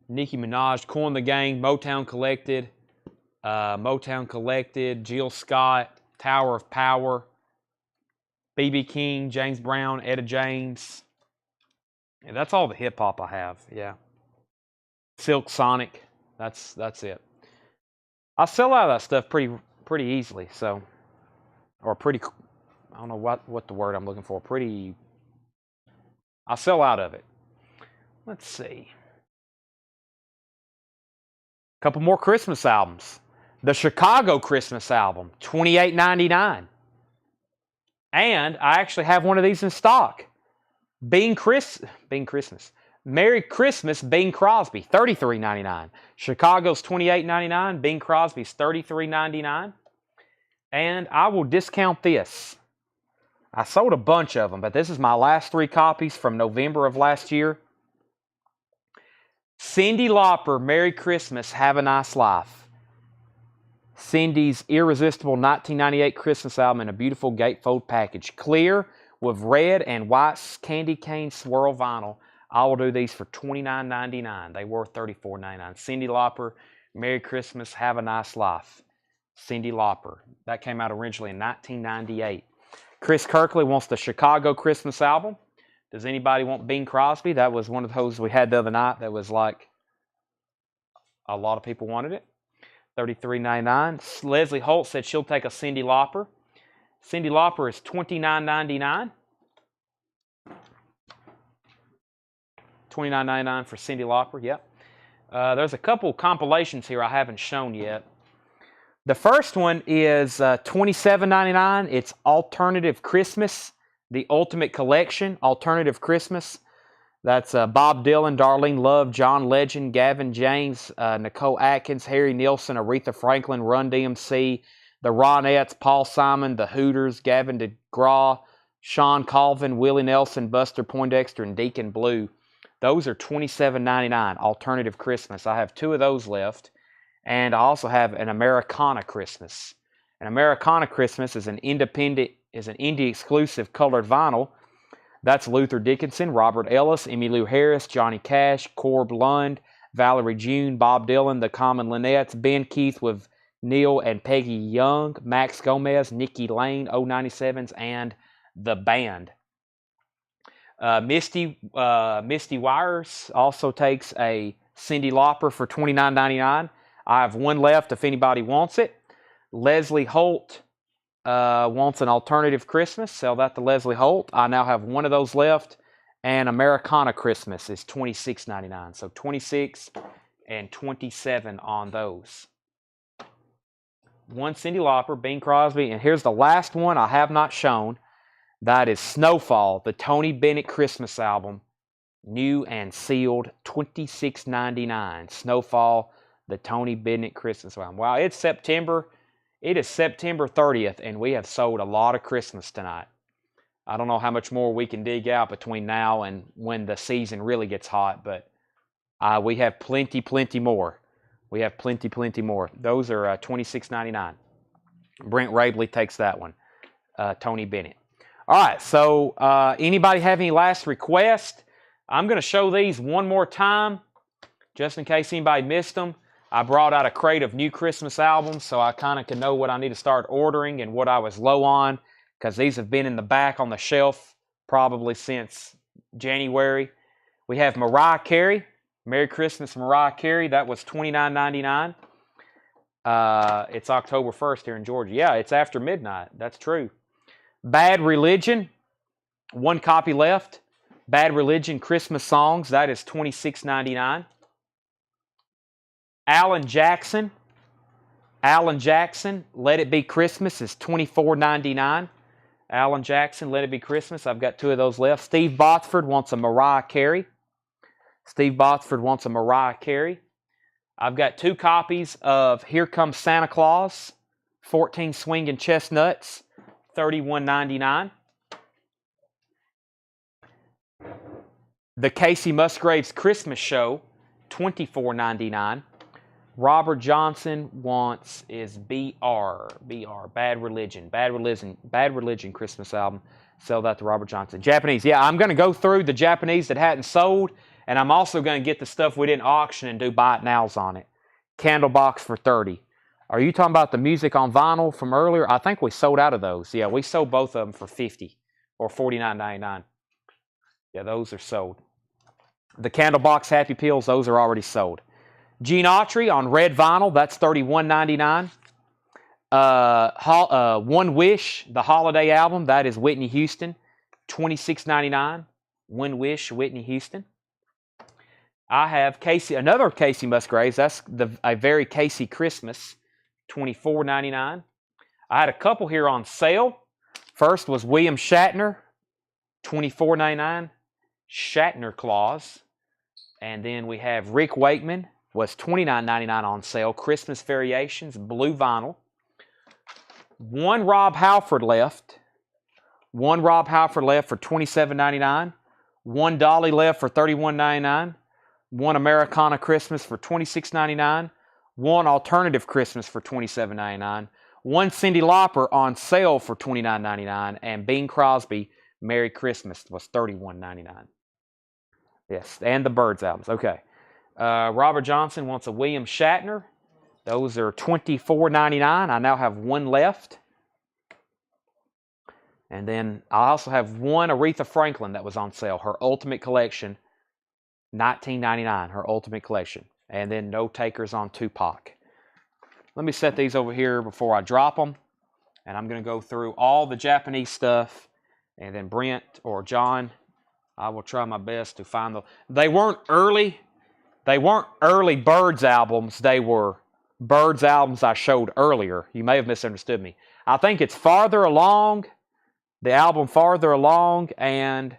Nicki Minaj, Korn the Gang, Motown Collected, Jill Scott, Tower of Power, B.B. King, James Brown, Etta James. Yeah, that's all the hip hop I have. Yeah. Silk Sonic. That's it. I sell out of that stuff pretty easily. So, or pretty. I don't know what the word I'm looking for. I sell out of it. Let's see. A couple more Christmas albums. The Chicago Christmas album, $28.99. And I actually have one of these in stock. Bing Christmas. Merry Christmas, Bing Crosby, $33.99. Chicago's $28.99. Bing Crosby's $33.99. And I will discount this. I sold a bunch of them, but this is my last 3 copies from November of last year. Cyndi Lauper, Merry Christmas, Have a Nice Life. Cyndi's irresistible 1998 Christmas album in a beautiful gatefold package. Clear with red and white candy cane swirl vinyl. I will do these for $29.99. They were $34.99. Cyndi Lauper, Merry Christmas, Have a Nice Life. Cyndi Lauper. That came out originally in 1998. Chris Kirkley wants the Chicago Christmas album. Does anybody want Bing Crosby? That was one of those we had the other night that was like a lot of people wanted it. $33.99. Leslie Holt said she'll take a Cyndi Lauper. Cyndi Lauper is $29.99. $29.99 for Cyndi Lauper, yep. There's a couple compilations here I haven't shown yet. The first one is $27.99. It's Alternative Christmas, the Ultimate Collection, Alternative Christmas. That's Bob Dylan, Darlene Love, John Legend, Gavin James, Nicole Atkins, Harry Nilsson, Aretha Franklin, Run DMC, the Ronettes, Paul Simon, the Hooters, Gavin DeGraw, Sean Colvin, Willie Nelson, Buster Poindexter, and Deacon Blue. Those are $27.99, Alternative Christmas. I have 2 of those left. And I also have an Americana Christmas. An Americana Christmas is an indie exclusive colored vinyl. That's Luther Dickinson, Robert Ellis, Emmylou Harris, Johnny Cash, Corb Lund, Valerie June, Bob Dylan, The Common Linnets, Ben Keith with Neil and Peggy Young, Max Gomez, Nikki Lane, O97s, and The Band. Misty Wires also takes a Cyndi Lauper for $29.99. I have one left if anybody wants it. Leslie Holt wants an alternative Christmas. Sell that to Leslie Holt. I now have one of those left. And Americana Christmas is $26.99. So $26 and $27 on those. One Cyndi Lauper, Bing Crosby, and here's the last one I have not shown. That is Snowfall, the Tony Bennett Christmas album, new and sealed, $26.99. Snowfall, the Tony Bennett Christmas album. Wow, it's September. It is September 30th, and we have sold a lot of Christmas tonight. I don't know how much more we can dig out between now and when the season really gets hot, but we have plenty more. We have plenty more. Those are $26.99. Brent Rabley takes that one. Tony Bennett. All right, so anybody have any last requests? I'm going to show these one more time, just in case anybody missed them. I brought out a crate of new Christmas albums, so I kind of can know what I need to start ordering and what I was low on, because these have been in the back on the shelf probably since January. We have Mariah Carey. Merry Christmas, Mariah Carey. That was $29.99. It's October 1st here in Georgia. Yeah, it's after midnight. That's true. Bad Religion. One copy left. Bad Religion Christmas Songs. That is $26.99. Alan Jackson. Alan Jackson, Let It Be Christmas is $24.99. Alan Jackson, Let It Be Christmas. I've got two of those left. Steve Botsford wants a Mariah Carey. Steve Botsford wants a Mariah Carey. I've got two copies of Here Comes Santa Claus, 14 Swinging Chestnuts, $31.99. The Casey Musgraves Christmas Show, $24.99. Robert Johnson wants is BR, Bad Religion Christmas album. Sell that to Robert Johnson. Japanese, yeah, I'm going to go through the Japanese that hadn't sold, and I'm also going to get the stuff we didn't auction and do buy it nows on it. Candlebox for $30. Are you talking about the music on vinyl from earlier? I think we sold out of those. Yeah, we sold both of them for $50 or $49.99. Yeah, those are sold. The Candlebox Happy Pills, those are already sold. Gene Autry on red vinyl, that's $31.99. One Wish, the holiday album, that is Whitney Houston, $26.99. One Wish, Whitney Houston. I have another Casey Musgraves, that's a very Casey Christmas, $24.99. I had a couple here on sale. First was William Shatner, $24.99, Shatner Claus. And then we have Rick Wakeman, was $29.99 on sale, Christmas Variations, blue vinyl. One Rob Halford left. One Rob Halford left for $27.99. One Dolly left for $31.99. One Americana Christmas for $26.99. One Alternative Christmas for $27.99. One Cyndi Lauper on sale for $29.99. And Bing Crosby, Merry Christmas, was $31.99. Yes, and the Birds albums. Okay. Robert Johnson wants a William Shatner. Those are $24.99. I now have one left. And then I also have one Aretha Franklin that was on sale. Her Ultimate Collection, $19.99. Her Ultimate Collection. And then no takers on Tupac. Let me set these over here before I drop them. And I'm going to go through all the Japanese stuff. And then Brent or John, I will try my best to find them. They weren't early Birds albums. They were Birds albums I showed earlier. You may have misunderstood me. I think it's farther along, the album farther along, and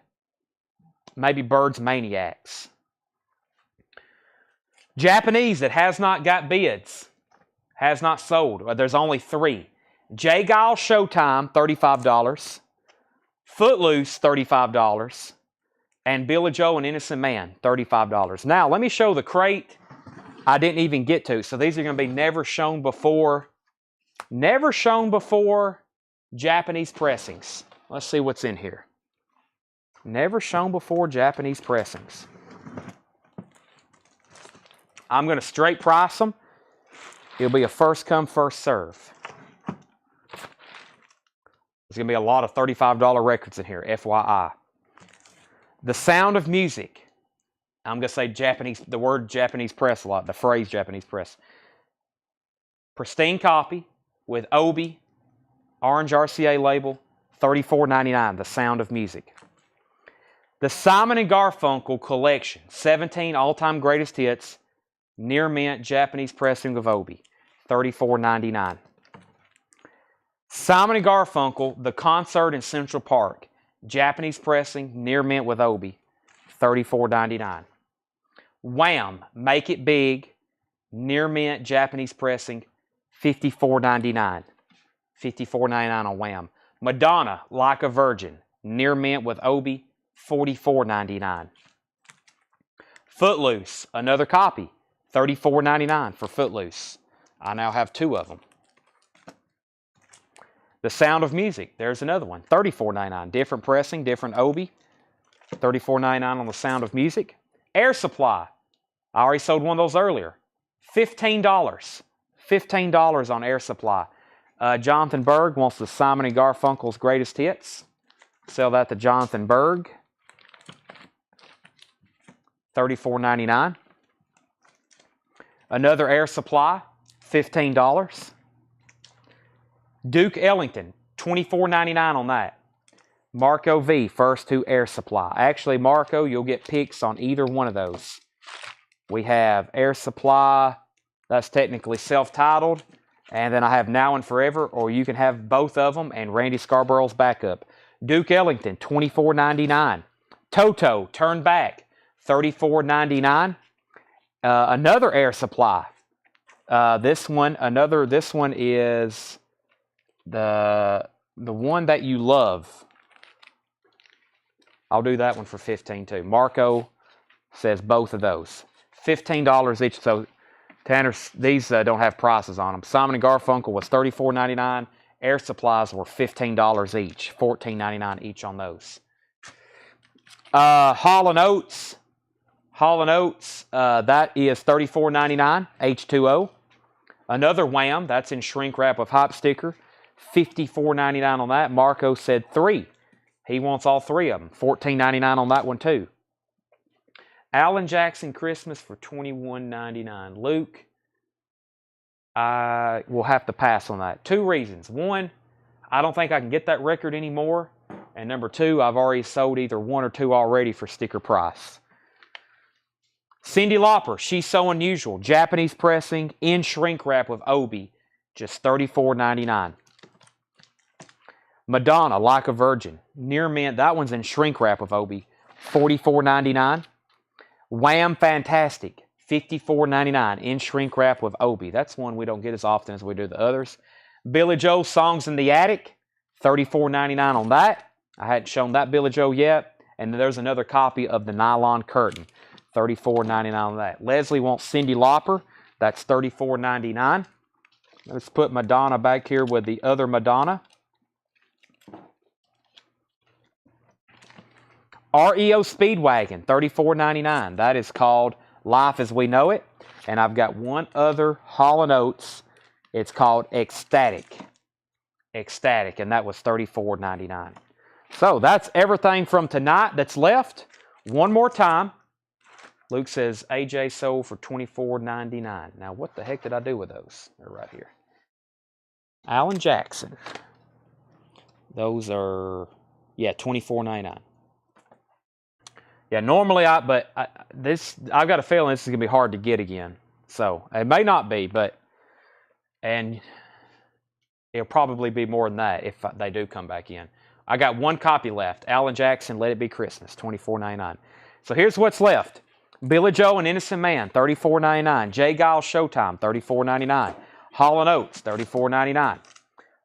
maybe Birds Maniacs. Japanese that has not got bids, has not sold. There's only 3. J. Geil Showtime, $35. Footloose, $35. And Billy Joe and Innocent Man, $35. Now, let me show the crate I didn't even get to. So these are going to be never shown before Japanese pressings. Let's see what's in here. Never shown before Japanese pressings. I'm going to straight price them. It'll be a first come, first serve. There's going to be a lot of $35 records in here, FYI. The Sound of Music. I'm going to say the word Japanese press a lot, the phrase Japanese press. Pristine copy with Obi, orange RCA label, $34.99, The Sound of Music. The Simon & Garfunkel Collection, 17 all-time greatest hits, near mint Japanese pressing of Obi, $34.99. Simon & Garfunkel, The Concert in Central Park, Japanese pressing, near mint with Obi, $34.99. Wham! Make It Big, near mint Japanese pressing, $54.99. $54.99 on Wham! Madonna, Like a Virgin, near mint with Obi, $44.99. Footloose, another copy, $34.99 for Footloose. I now have 2 of them. The Sound of Music, there's another one, $34.99. Different pressing, different Obi, $34.99 on The Sound of Music. Air Supply, I already sold one of those earlier, $15. $15 on Air Supply. Jonathan Berg wants the Simon & Garfunkel's greatest hits. Sell that to Jonathan Berg. $34.99. Another Air Supply, $15. Duke Ellington, $24.99 on that. Marco V, first to Air Supply. Actually, Marco, you'll get picks on either one of those. We have Air Supply, that's technically self-titled. And then I have Now and Forever, or you can have both of them and Randy Scarborough's backup. Duke Ellington, $24.99. Toto, Turn Back, $34.99. Another Air Supply. This one is the one that you love. I'll do that one for $15 too. Marco says both of those. $15 each. So Tanner, these don't have prices on them. Simon & Garfunkel was $34.99. Air Supplies were $15 each. $14.99 each on those. Hall & Oates. That is $34.99. H2O. Another Wham. That's in shrink wrap with hop sticker. $54.99 on that. Marco said 3. He wants all 3 of them. $14.99 on that one too. Alan Jackson Christmas for $21.99. Luke, I will have to pass on that. 2 reasons. 1, I don't think I can get that record anymore. And number 2, I've already sold either 1 or 2 already for sticker price. Cyndi Lauper, She's So Unusual. Japanese pressing in shrink wrap with Obi. Just $34.99. Madonna, Like a Virgin. Near mint, that one's in shrink wrap with Obi. $44.99. Wham! Fantastic, $54.99 in shrink wrap with Obi. That's one we don't get as often as we do the others. Billy Joel, Songs in the Attic, $34.99 on that. I hadn't shown that Billy Joel yet. And there's another copy of The Nylon Curtain, $34.99 on that. Leslie wants Cyndi Lauper. That's $34.99. Let's put Madonna back here with the other Madonna. REO Speedwagon, $34.99. That is called Life as We Know It. And I've got one other Hall & Oates. It's called Ecstatic. Ecstatic, and that was $34.99. So that's everything from tonight that's left. One more time. Luke says AJ sold for $24.99. Now, what the heck did I do with those? They're right here. Alan Jackson. Those are, yeah, $24.99. Yeah, normally I've got a feeling this is gonna be hard to get again. So it may not be, and it'll probably be more than that if they do come back in. I got 1 copy left. Alan Jackson, Let It Be Christmas, $24.99. So here's what's left. Billy Joel and Innocent Man, $34.99. Jay Giles Showtime, $34.99. Hall & Oates, $34.99.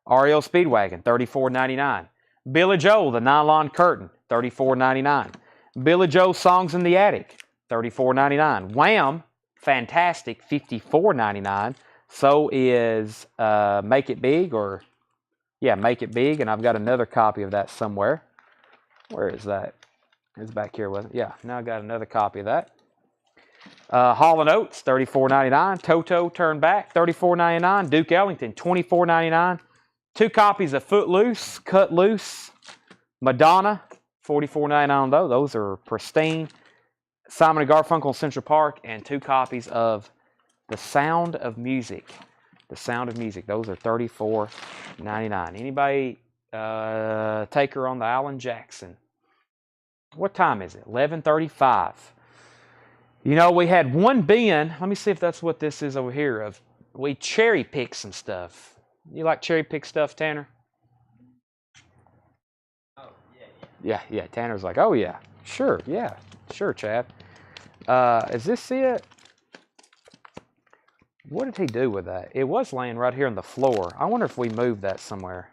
REO Speedwagon, $34.99. Billy Joel, The Nylon Curtain, $34.99. Billy Joel, Songs in the Attic, $34.99. Wham! Fantastic, $54.99. So is Make It Big, or yeah, Make It Big, and I've got another copy of that somewhere. Where is that? It's back here, wasn't it? Yeah, now I got another copy of that. Hall & Oates, $34.99. Toto Turn Back, $34.99. Duke Ellington, $24.99. 2 copies of Footloose, Cut Loose. Madonna, $44.99 though. Those are pristine. Simon & Garfunkel, Central Park, and 2 copies of The Sound of Music. The Sound of Music. Those are $34.99. Anybody take her on the Alan Jackson? What time is it? 11:35. You know, we had one bin. Let me see if that's what this is over here. We cherry picked some stuff. You like cherry pick stuff, Tanner? Oh, yeah. Yeah. Tanner's like, oh yeah, sure, Chad. Is this it? What did he do with that? It was laying right here on the floor. I wonder if we moved that somewhere.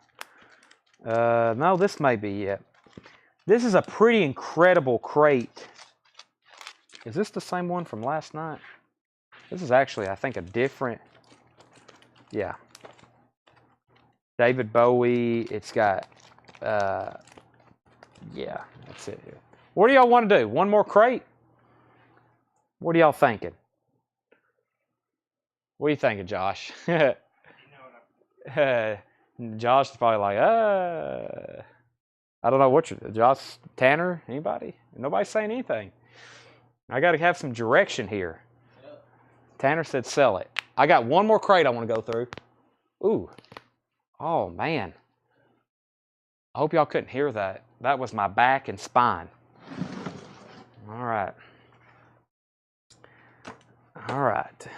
No, this may be it. This is a pretty incredible crate. Is this the same one from last night? This is actually, I think, a different... Yeah. David Bowie. It's got... yeah, that's it here. What do y'all want to do? One more crate? What are y'all thinking? What are you thinking, Josh? Josh is probably like, I don't know what you're... Josh, Tanner, anybody? Nobody's saying anything. I got to have some direction here. Tanner said sell it. I got one more crate I want to go through. Ooh. Oh, man. I hope y'all couldn't hear that. That was my back and spine. All right. All right.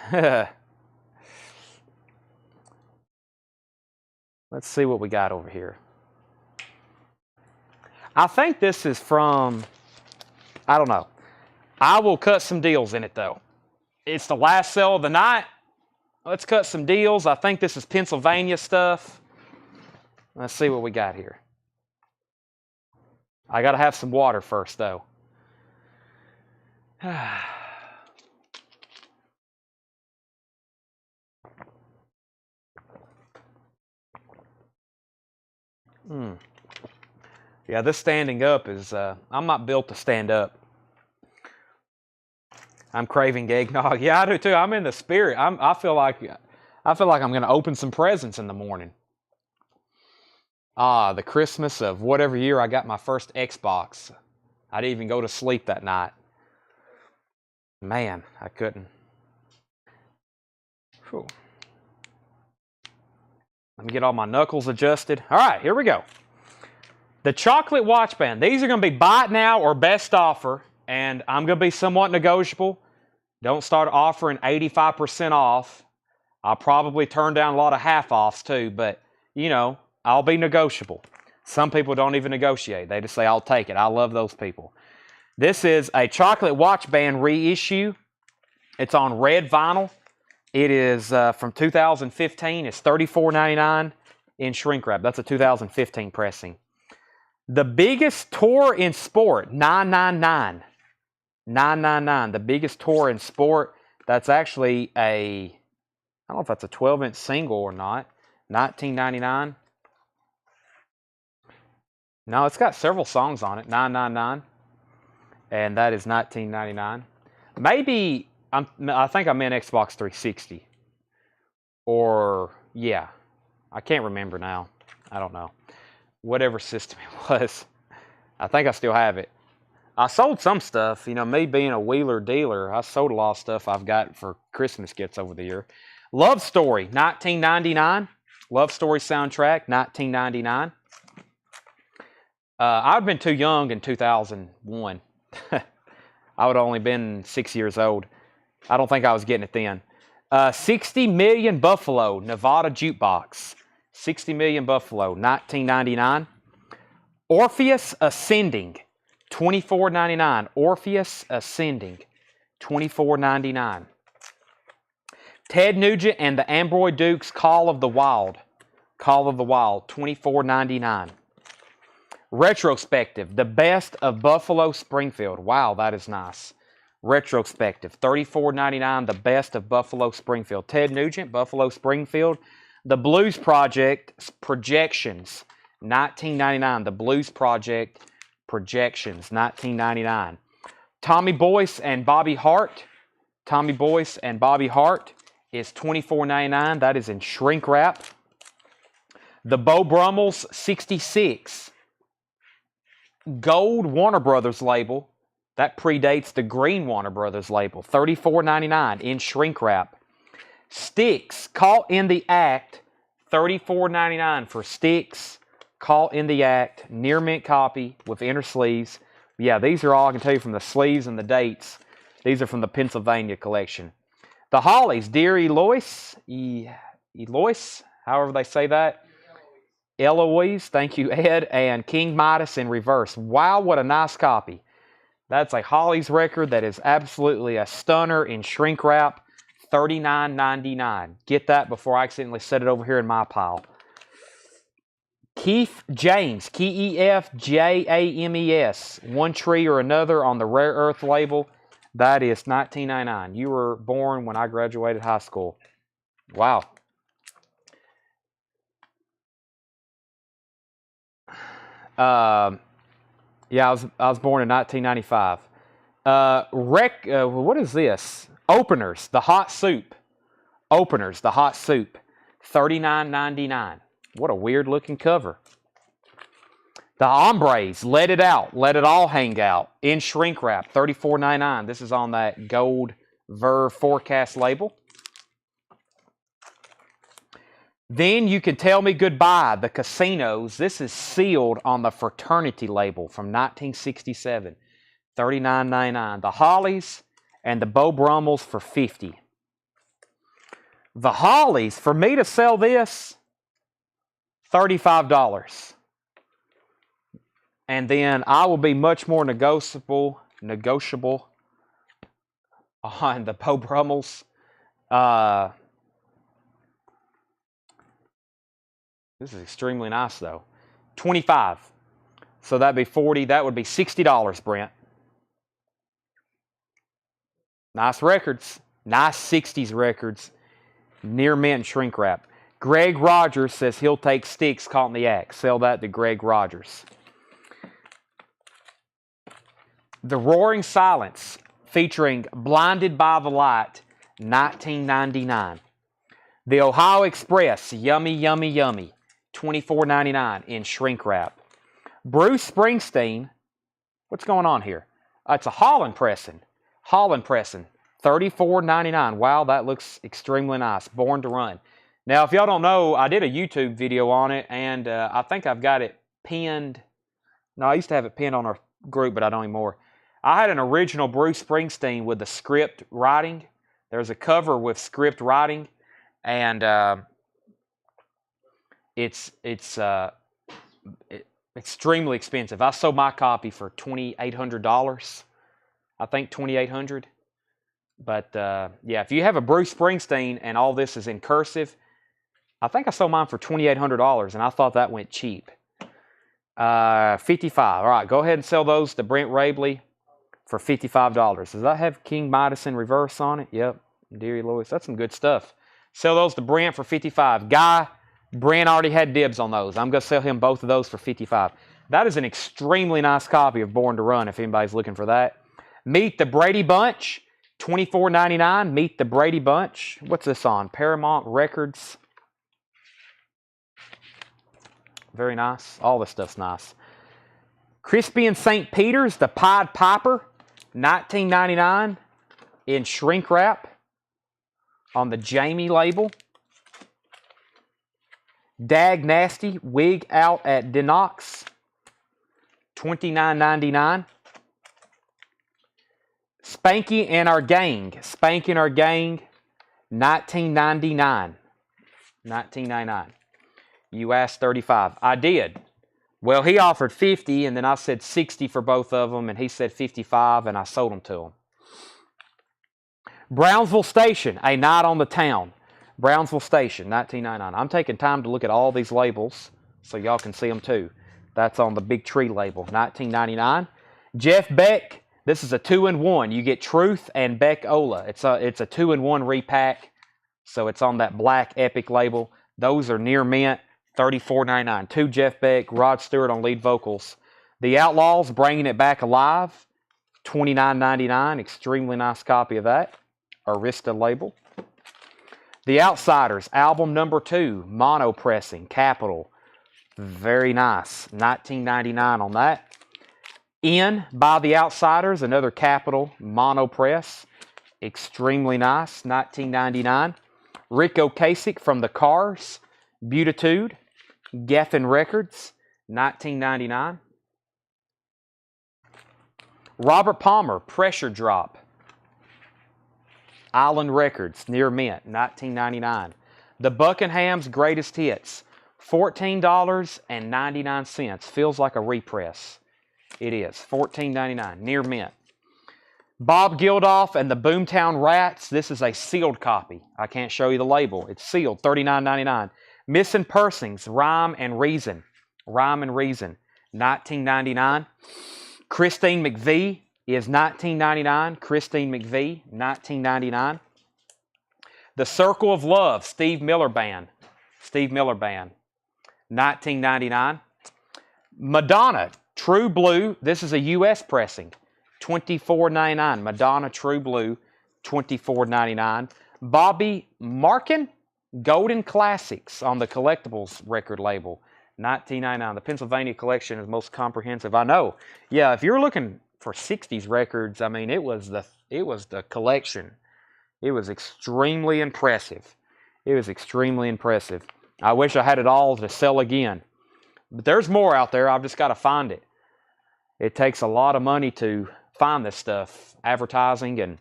Let's see what we got over here. I think this is from, I don't know. I will cut some deals in it, though. It's the last sale of the night. Let's cut some deals. I think this is Pennsylvania stuff. Let's see what we got here. I got to have some water first, though. Yeah, this standing up is, I'm not built to stand up. I'm craving eggnog. Yeah, I do too. I'm in the spirit. I feel like I'm going to open some presents in the morning. The Christmas of whatever year I got my first Xbox. I didn't even go to sleep that night. Man, I couldn't. Whew. Let me get all my knuckles adjusted. All right, here we go. The chocolate watch band. These are going to be buy it now or best offer, and I'm going to be somewhat negotiable. Don't start offering 85% off. I'll probably turn down a lot of half-offs too, but, you know, I'll be negotiable. Some people don't even negotiate. They just say, I'll take it. I love those people. This is a chocolate watch band reissue. It's on red vinyl. It is from 2015. It's $34.99 in shrink wrap. That's a 2015 pressing. The biggest tour in sport, $9.99. $9.99. The biggest tour in sport. That's actually a, I don't know if that's a 12-inch single or not. $19.99. No, it's got several songs on it. $9.99. And that is $19.99. Maybe, I think I meant Xbox 360. Or, yeah. I can't remember now. I don't know. Whatever system it was. I think I still have it. I sold some stuff. You know, me being a wheeler dealer, I sold a lot of stuff I've got for Christmas gifts over the year. Love Story, $19.99. Love Story soundtrack, $19.99. I'd been too young in 2001. I would have only been 6 years old. I don't think I was getting it then. 60 Million Buffalo, Nevada Jukebox. 60 Million Buffalo, $19.99. Orpheus Ascending, $24.99. Orpheus Ascending, $24.99. Ted Nugent and the Amboy Dukes, Call of the Wild. Call of the Wild, $24.99. Retrospective, The Best of Buffalo Springfield. Wow, that is nice. Retrospective, $34.99, the best of Buffalo Springfield. Ted Nugent, Buffalo Springfield. The Blues Project, Projections, $19.99. The Blues Project, Projections, $19.99. Tommy Boyce and Bobby Hart. Tommy Boyce and Bobby Hart is $24.99. That is in shrink wrap. The Beau Brummels 66. Gold Warner Brothers label. That predates the green Warner Brothers label. $34.99 in shrink wrap. Styx, Caught in the Act. $34.99 for Styx, Caught in the Act. Near mint copy with inner sleeves. Yeah, these are all I can tell you from the sleeves and the dates. These are from the Pennsylvania collection. The Hollies, Dear Eloise, however they say that. Eloise, thank you, Ed, and King Midas in reverse. Wow, what a nice copy. That's a Hollies record that is absolutely a stunner in shrink wrap. $39.99. Get that before I accidentally set it over here in my pile. Keith James, Kefjames, One Tree or Another on the Rare Earth label. That is $19.99. You were born when I graduated high school. Wow. Yeah, I was born in 1995. What is this? Openers, the hot soup. Openers, the hot soup. $39.99. What a weird looking cover. The Hombres, Let It Out, Let It All Hang Out in shrink wrap. $34.99. This is on that gold Verve Forecast label. Then You Can Tell Me Goodbye, The Casinos. This is sealed on the Fraternity label from 1967. $39.99. The Hollies and the Beau Brummels for $50. The Hollies, for me to sell this, $35. And then I will be much more negotiable on the Beau Brummels. This is extremely nice, though. $25. So that'd be $40. That would be $60, Brent. Nice records. Nice 60s records. Near mint shrink wrap. Greg Rogers says he'll take Styx, Caught in the Act. Sell that to Greg Rogers. The Roaring Silence, featuring Blinded by the Light, $19.99. The Ohio Express, Yummy, Yummy, Yummy, $24.99 in shrink wrap. Bruce Springsteen, what's going on here? It's a Holland pressing. Holland pressing, $34.99. Wow, that looks extremely nice. Born to Run. Now, if y'all don't know, I did a YouTube video on it, and I think I've got it pinned. No, I used to have it pinned on our group, but I don't anymore. I had an original Bruce Springsteen with the script writing. There's a cover with script writing, and it's extremely expensive. I sold my copy for $2,800. I think $2,800. But yeah, if you have a Bruce Springsteen and all this is in cursive, I think I sold mine for $2,800, and I thought that went cheap. 55. All right, go ahead and sell those to Brent Rabley for $55. Does that have King Midas in reverse on it? Yep. Deary Lewis. That's some good stuff. Sell those to Brent for $55. Guy, Brent already had dibs on those. I'm going to sell him both of those for $55. That is an extremely nice copy of Born to Run if anybody's looking for that. Meet the Brady Bunch, $24.99. Meet the Brady Bunch. What's this on? Paramount Records. Very nice. All this stuff's nice. Crispy and St. Peter's, the Pied Piper, $19.99 in shrink wrap on the Jamie label. Dag Nasty, Wig Out at Dinox, $29.99. Spanky and Our Gang, Spanky and Our Gang, $19.99. $19.99. You asked $35. I did. Well, he offered $50, and then I said $60 for both of them, and he said $55, and I sold them to him. Brownsville Station, A Night on the Town. Brownsville Station, $19.99. I'm taking time to look at all these labels so y'all can see them too. That's on the Big Tree label, $19.99. Jeff Beck, This is a 2-in-1. You get Truth and Beck Ola. It's a 2-in-1 repack. So it's on that black Epic label. Those are near mint, $34.99. 2 Jeff Beck, Rod Stewart on lead vocals. The Outlaws, Bringing It Back Alive, $29.99. Extremely nice copy of that. Arista label. The Outsiders, album number 2, mono pressing, Capitol. Very nice. $19.99 on that. In by The Outsiders, another Capitol mono press. Extremely nice. $19.99. Rick Ocasek from The Cars, Beautitude, Geffen Records, $19.99. Robert Palmer, Pressure Drop, Island Records, near mint, $19.99. The Buckinghams Greatest Hits, $14.99. Feels like a repress. It is, $14.99, near mint. Bob Geldof and the Boomtown Rats. This is a sealed copy. I can't show you the label. It's sealed, $39.99. Missing Persons, Rhyme and Reason. Rhyme and Reason, $19.99. Christine McVie is $19.99. Christine McVie, $19.99. The Circle of Love, Steve Miller Band. Steve Miller Band, $19.99. Madonna, True Blue. This is a U.S. pressing. $24.99. Madonna True Blue, $24.99. Bobby Markin, Golden Classics on the Collectibles record label, $19.99. The Pennsylvania collection is most comprehensive. I know. Yeah, if you're looking for 60s records, I mean, it was the collection. It was extremely impressive. It was extremely impressive. I wish I had it all to sell again. But there's more out there. I've just got to find it. It takes a lot of money to find this stuff. Advertising and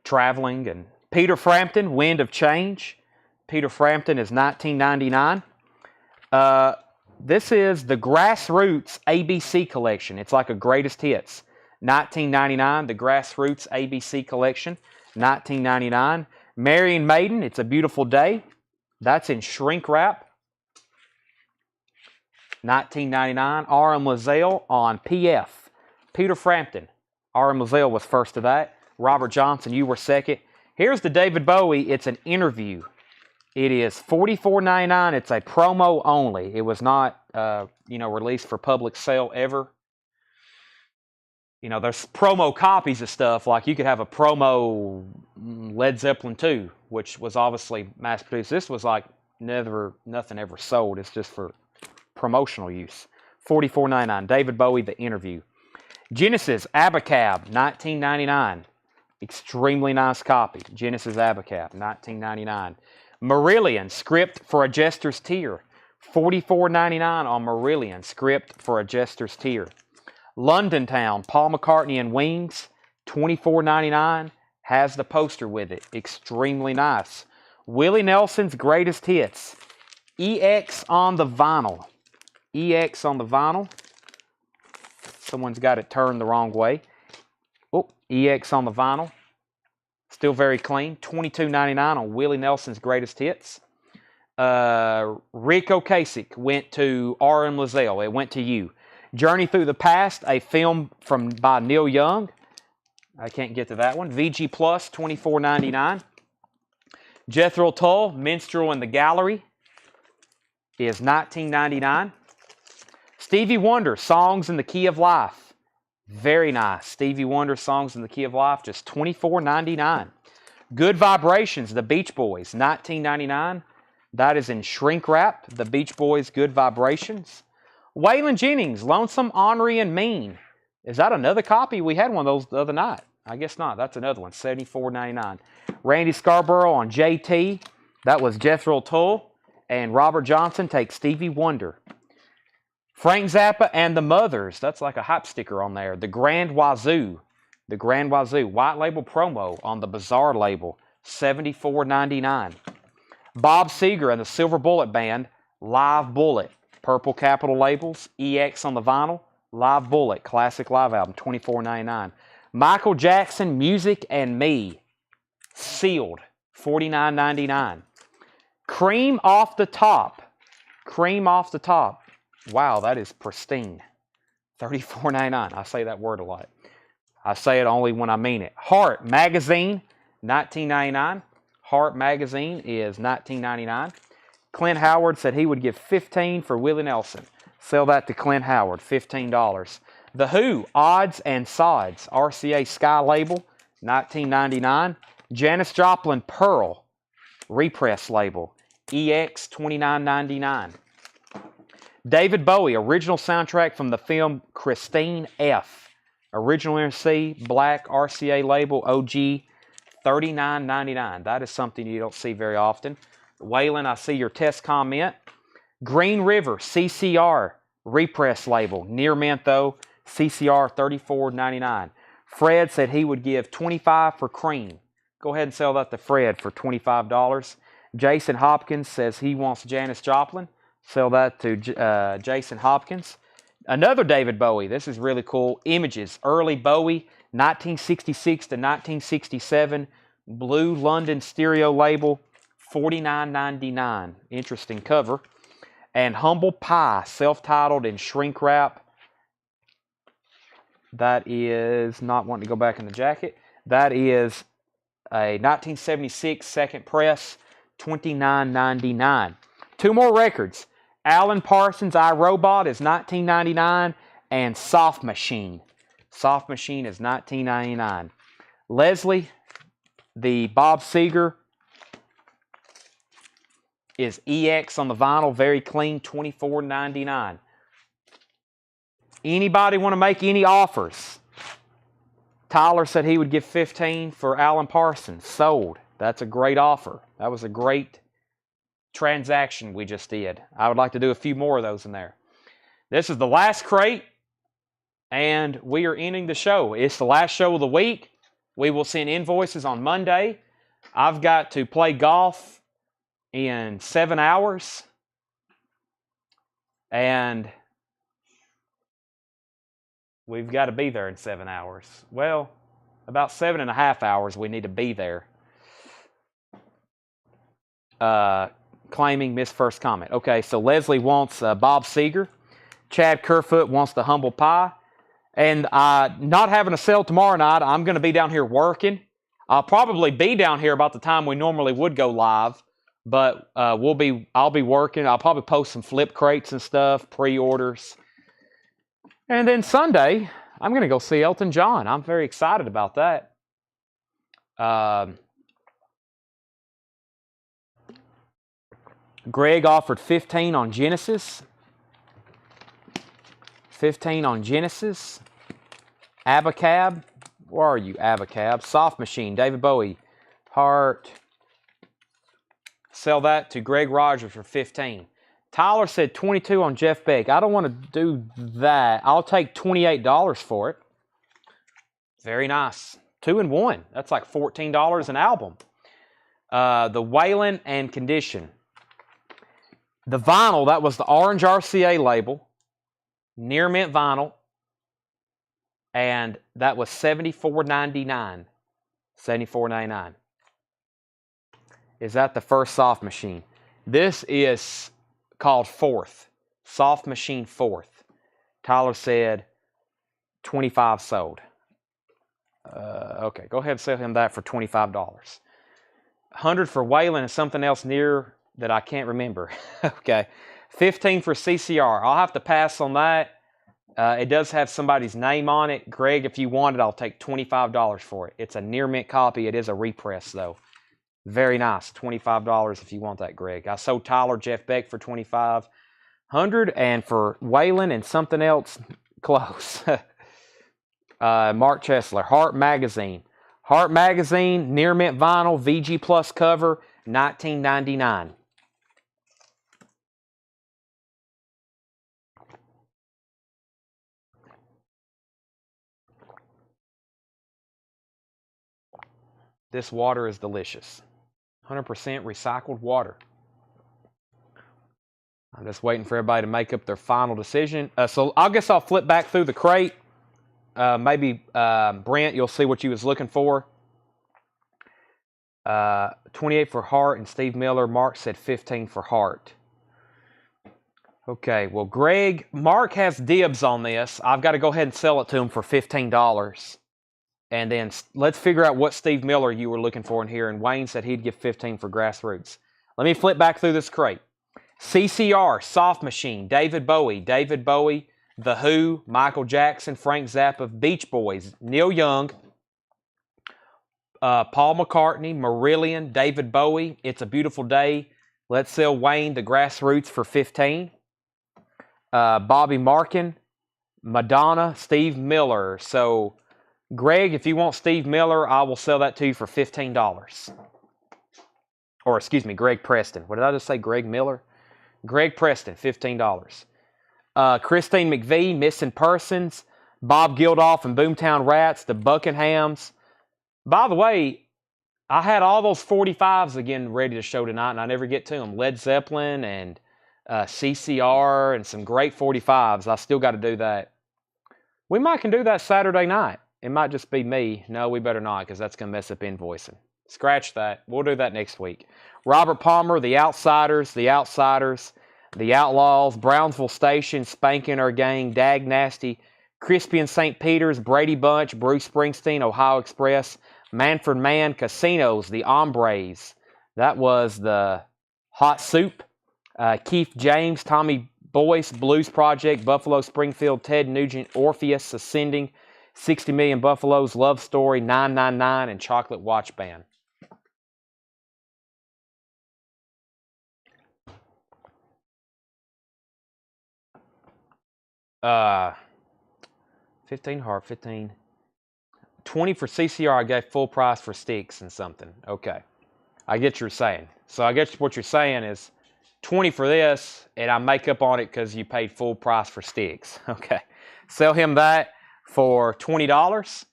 traveling. And Peter Frampton, Wind of Change. Peter Frampton is $19.99. This is the Grassroots ABC collection. It's like a greatest hits. $19.99. The Grassroots ABC collection, $19.99. Marion Maiden, It's a Beautiful Day. That's in shrink wrap. $19.99. R.M. Lazelle on PF. Peter Frampton. R.M. Lazelle was first to that. Robert Johnson, you were second. Here's the David Bowie. It's an interview. It is $44.99. It's a promo only. It was not, released for public sale ever. You know, there's promo copies of stuff. Like you could have a promo Led Zeppelin 2, which was obviously mass produced. This was like nothing ever sold. It's just for promotional use. $44.99. David Bowie, the interview. Genesis Abacab, $19.99. Extremely nice copy. Genesis Abacab, $19.99. Marillion, Script for a Jester's Tear, $44.99 on Marillion, Script for a Jester's Tear. London Town, Paul McCartney and Wings, $24.99, has the poster with it. Extremely nice. Willie Nelson's Greatest Hits, EX on the vinyl. EX on the vinyl. Someone's got it turned the wrong way. Oh, EX on the vinyl. Still very clean. $22.99 on Willie Nelson's Greatest Hits. Rick Ocasek went to R.M. Lazelle. It went to you. Journey Through the Past, a film by Neil Young. I can't get to that one. VG Plus, $24.99. Jethro Tull, Minstrel in the Gallery, is $19.99. Stevie Wonder, Songs in the Key of Life. Very nice. Stevie Wonder, Songs in the Key of Life, just $24.99. Good Vibrations, The Beach Boys, $19.99. That is in shrink wrap. The Beach Boys, Good Vibrations. Waylon Jennings, Lonesome, Ornery, and Mean. Is that another copy? We had one of those the other night. I guess not. That's another one, $74.99. Randy Scarborough on JT. That was Jethro Tull. And Robert Johnson takes Stevie Wonder. Frank Zappa and the Mothers. That's like a hype sticker on there. The Grand Wazoo. The Grand Wazoo. White label promo on the Bizarre label. $74.99. Bob Seger and the Silver Bullet Band. Live Bullet. Purple Capitol labels. EX on the vinyl. Live Bullet. Classic live album. $24.99. Michael Jackson, Music and Me. Sealed. $49.99. Cream Off the Top. Cream Off the Top. Wow, that is pristine. $34.99. I say that word a lot. I say it only when I mean it. Heart Magazine, $19.99. Heart Magazine is $19.99. Clint Howard said he would give $15 for Willie Nelson. Sell that to Clint Howard, $15. The Who, Odds and Sods, RCA Sky label, $19.99. Janis Joplin, Pearl, repress label, EX, $29.99. David Bowie, original soundtrack from the film Christine F. Original MC, black RCA label, OG, $39.99. That is something you don't see very often. Waylon, I see your test comment. Green River, CCR, repress label. Near mint though, CCR, $34.99. Fred said he would give $25 for Cream. Go ahead and sell that to Fred for $25. Jason Hopkins says he wants Janis Joplin. Sell that to Jason Hopkins. Another David Bowie. This is really cool. Images. Early Bowie, 1966 to 1967. Blue London stereo label, $49.99. Interesting cover. And Humble Pie, self-titled in shrink wrap. That is, not wanting to go back in the jacket. That is a 1976 second press, $29.99. Two more records. Alan Parsons' I, Robot is $19.99, and Soft Machine. Soft Machine is $19.99. Leslie, the Bob Seger, is EX on the vinyl, very clean, $24.99. Anybody want to make any offers? Tyler said he would give $15 for Alan Parsons. Sold. That's a great offer. That was a great transaction we just did. I would like to do a few more of those in there. This is the last crate, and we are ending the show. It's the last show of the week. We will send invoices on Monday. I've got to play golf in 7 hours, and we've got to be there in 7 hours. Well, about 7.5 hours we need to be there. Claiming missed first comment. Okay, so Leslie wants Bob Seger. Chad Kerfoot wants the Humble Pie. And not having a sale tomorrow night, I'm going to be down here working. I'll probably be down here about the time we normally would go live, but I'll be working. I'll probably post some flip crates and stuff, pre-orders. And then Sunday, I'm going to go see Elton John. I'm very excited about that. Greg offered 15 on Genesis. 15 on Genesis. Abacab. Where are you, Abacab? Soft Machine. David Bowie. Heart. Sell that to Greg Rogers for 15. Tyler said 22 on Jeff Beck. I don't want to do that. I'll take $28 for it. Very nice. 2 and 1. That's like $14 an album. The Waylon and Condition. The vinyl, that was the orange RCA label, near mint vinyl, and that was $74.99. $74.99. Is that the first Soft Machine? This is called Fourth. Soft Machine Fourth. Tyler said 25 sold. Okay, go ahead and sell him that for $25. 100 for Waylon and something else near that I can't remember. Okay. 15 for CCR. I'll have to pass on that. It does have somebody's name on it. Greg, if you want it, I'll take $25 for it. It's a near mint copy. It is a repress, though. Very nice. $25 if you want that, Greg. I sold Tyler Jeff Beck for $25. 100, and for Waylon and something else close. Mark Chesler. Heart Magazine. Heart Magazine, near mint vinyl, VG Plus cover, $19.99. This water is delicious. 100% recycled water. I'm just waiting for everybody to make up their final decision. So I guess I'll flip back through the crate. Maybe Brent, you'll see what you was looking for. 28 for Heart and Steve Miller. Mark said 15 for Heart. Okay, well, Mark has dibs on this. I've got to go ahead and sell it to him for $15. And then let's figure out what Steve Miller you were looking for in here. And Wayne said he'd give 15 for Grassroots. Let me flip back through this crate. CCR, Soft Machine, David Bowie, The Who, Michael Jackson, Frank Zappa, Beach Boys, Neil Young, Paul McCartney, Marillion, David Bowie, It's a Beautiful Day. Let's sell Wayne the Grassroots for 15. Bobby Markin, Madonna, Steve Miller. So, Greg, if you want Steve Miller, I will sell that to you for $15. Or, excuse me, Greg Preston. What did I just say? Greg Miller? Greg Preston, $15. Christine McVie, Missing Persons. Bob Geldof and Boomtown Rats, the Buckinghams. By the way, I had all those 45s again ready to show tonight, and I never get to them. Led Zeppelin and CCR and some great 45s. I still got to do that. We might can do that Saturday night. It might just be me. No, we better not, because that's going to mess up invoicing. Scratch that. We'll do that next week. Robert Palmer, The Outsiders, The Outlaws, Brownsville Station, Spanking Our Gang, Dag Nasty, Crispy and St. Peter's, Brady Bunch, Bruce Springsteen, Ohio Express, Manfred Mann, Casinos, The Hombres. That was the Hot Soup. Keith James, Tommy Boyce, Blues Project, Buffalo Springfield, Ted Nugent, Orpheus, Ascending, 60 Million Buffaloes, Love Story, 999, and Chocolate Watch Band. Uh, 15 hard, 15. 20 for CCR, I gave full price for sticks and something. Okay. I get what you're saying. So I guess what you're saying is 20 for this, and I make up on it because you paid full price for sticks. Okay. Sell him that for $20.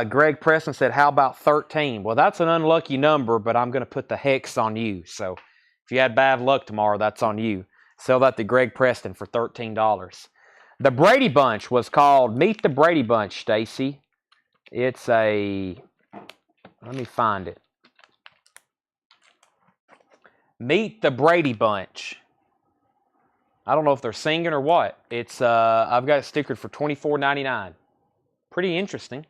Greg Preston said, how about 13? Well, that's an unlucky number, but I'm going to put the hex on you. So if you had bad luck tomorrow, that's on you. Sell that to Greg Preston for $13. The Brady Bunch was called Meet the Brady Bunch, Stacy. It's a... Let me find it. Meet the Brady Bunch. I don't know if they're singing or what. It's I've got it stickered for $24.99. Pretty interesting.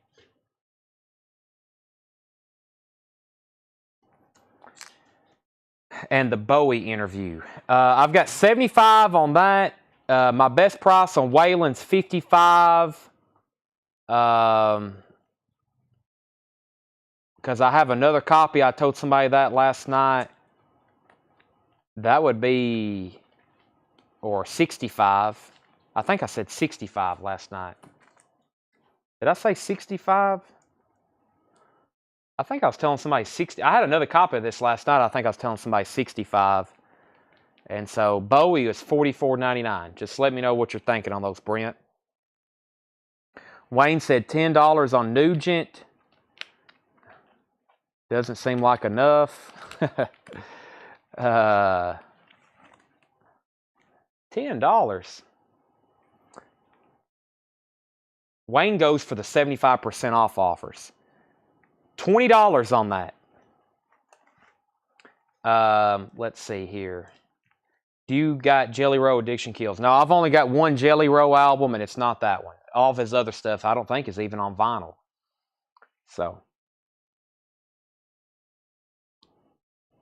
And the Bowie interview. I've got 75 on that. My best price on Waylon's 55. Because I have another copy. I told somebody that last night. That would be, or 65. I think I said 65 last night. Did I say 65? I think I was telling somebody 60. I had another copy of this last night. I think I was telling somebody 65. And so Bowie is $44.99. Just let me know what you're thinking on those, Brent. Wayne said $10 on Nugent. Doesn't seem like enough. $10. Wayne goes for the 75% off offers. $20 on that. Let's see here. Do you got Jelly Roll Addiction Kills? No, I've only got one Jelly Roll album, and it's not that one. All of his other stuff, I don't think, is even on vinyl. So,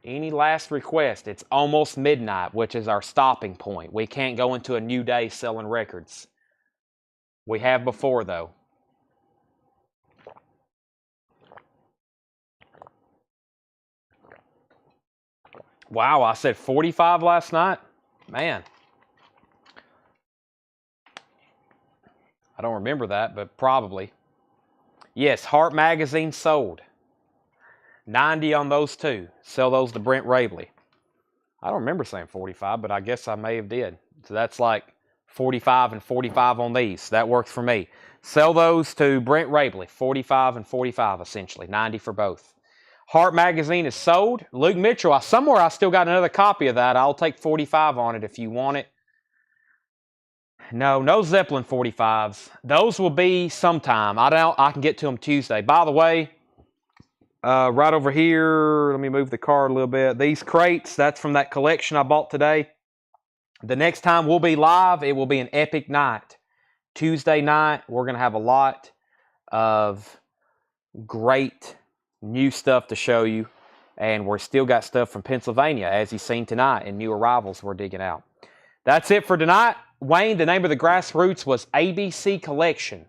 any last request? It's almost midnight, which is our stopping point. We can't go into a new day selling records. We have before, though. Wow, I said 45 last night? Man. I don't remember that, but probably. Yes, Heart Magazine sold. 90 on those two. Sell those to Brent Rabley. I don't remember saying 45, but I guess I may have did. So that's like 45 and 45 on these. That works for me. Sell those to Brent Rabley. 45 and 45 essentially. 90 for both. Heart Magazine is sold. Luke Mitchell, somewhere I still got another copy of that. I'll take 45 on it if you want it. No Zeppelin 45s. Those will be sometime. I can get to them Tuesday. By the way, right over here, let me move the card a little bit. These crates, that's from that collection I bought today. The next time we'll be live, it will be an epic night. Tuesday night, we're going to have a lot of great new stuff to show you. And we're still got stuff from Pennsylvania, as you've seen tonight, and new arrivals we're digging out. That's it for tonight. Wayne, the name of the Grassroots was ABC Collection.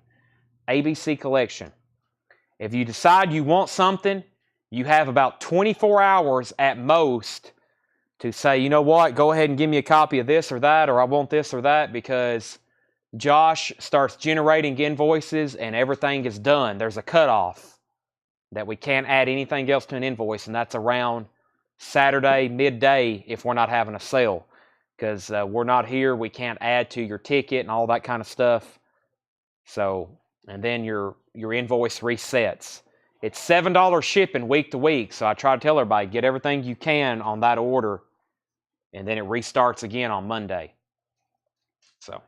ABC Collection. If you decide you want something, you have about 24 hours at most to say, you know what, go ahead and give me a copy of this or that, or I want this or that, because Josh starts generating invoices and everything is done. There's a cutoff that we can't add anything else to an invoice, and that's around Saturday, midday, if we're not having a sale. Because we're not here, we can't add to your ticket and all that kind of stuff. So, and then your invoice resets. It's $7 shipping week to week, so I try to tell everybody, get everything you can on that order, and then it restarts again on Monday. So,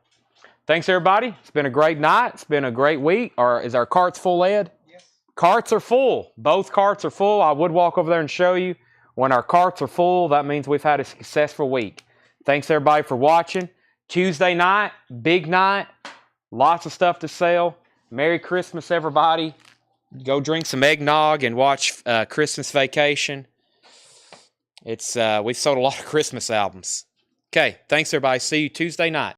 thanks everybody. It's been a great night. It's been a great week. Is our carts full, Ed? Yes. Carts are full. Both carts are full. I would walk over there and show you. When our carts are full, that means we've had a successful week. Thanks everybody for watching. Tuesday night, big night. Lots of stuff to sell. Merry Christmas, everybody. Go drink some eggnog and watch Christmas Vacation. We've sold a lot of Christmas albums. Okay, thanks everybody. See you Tuesday night.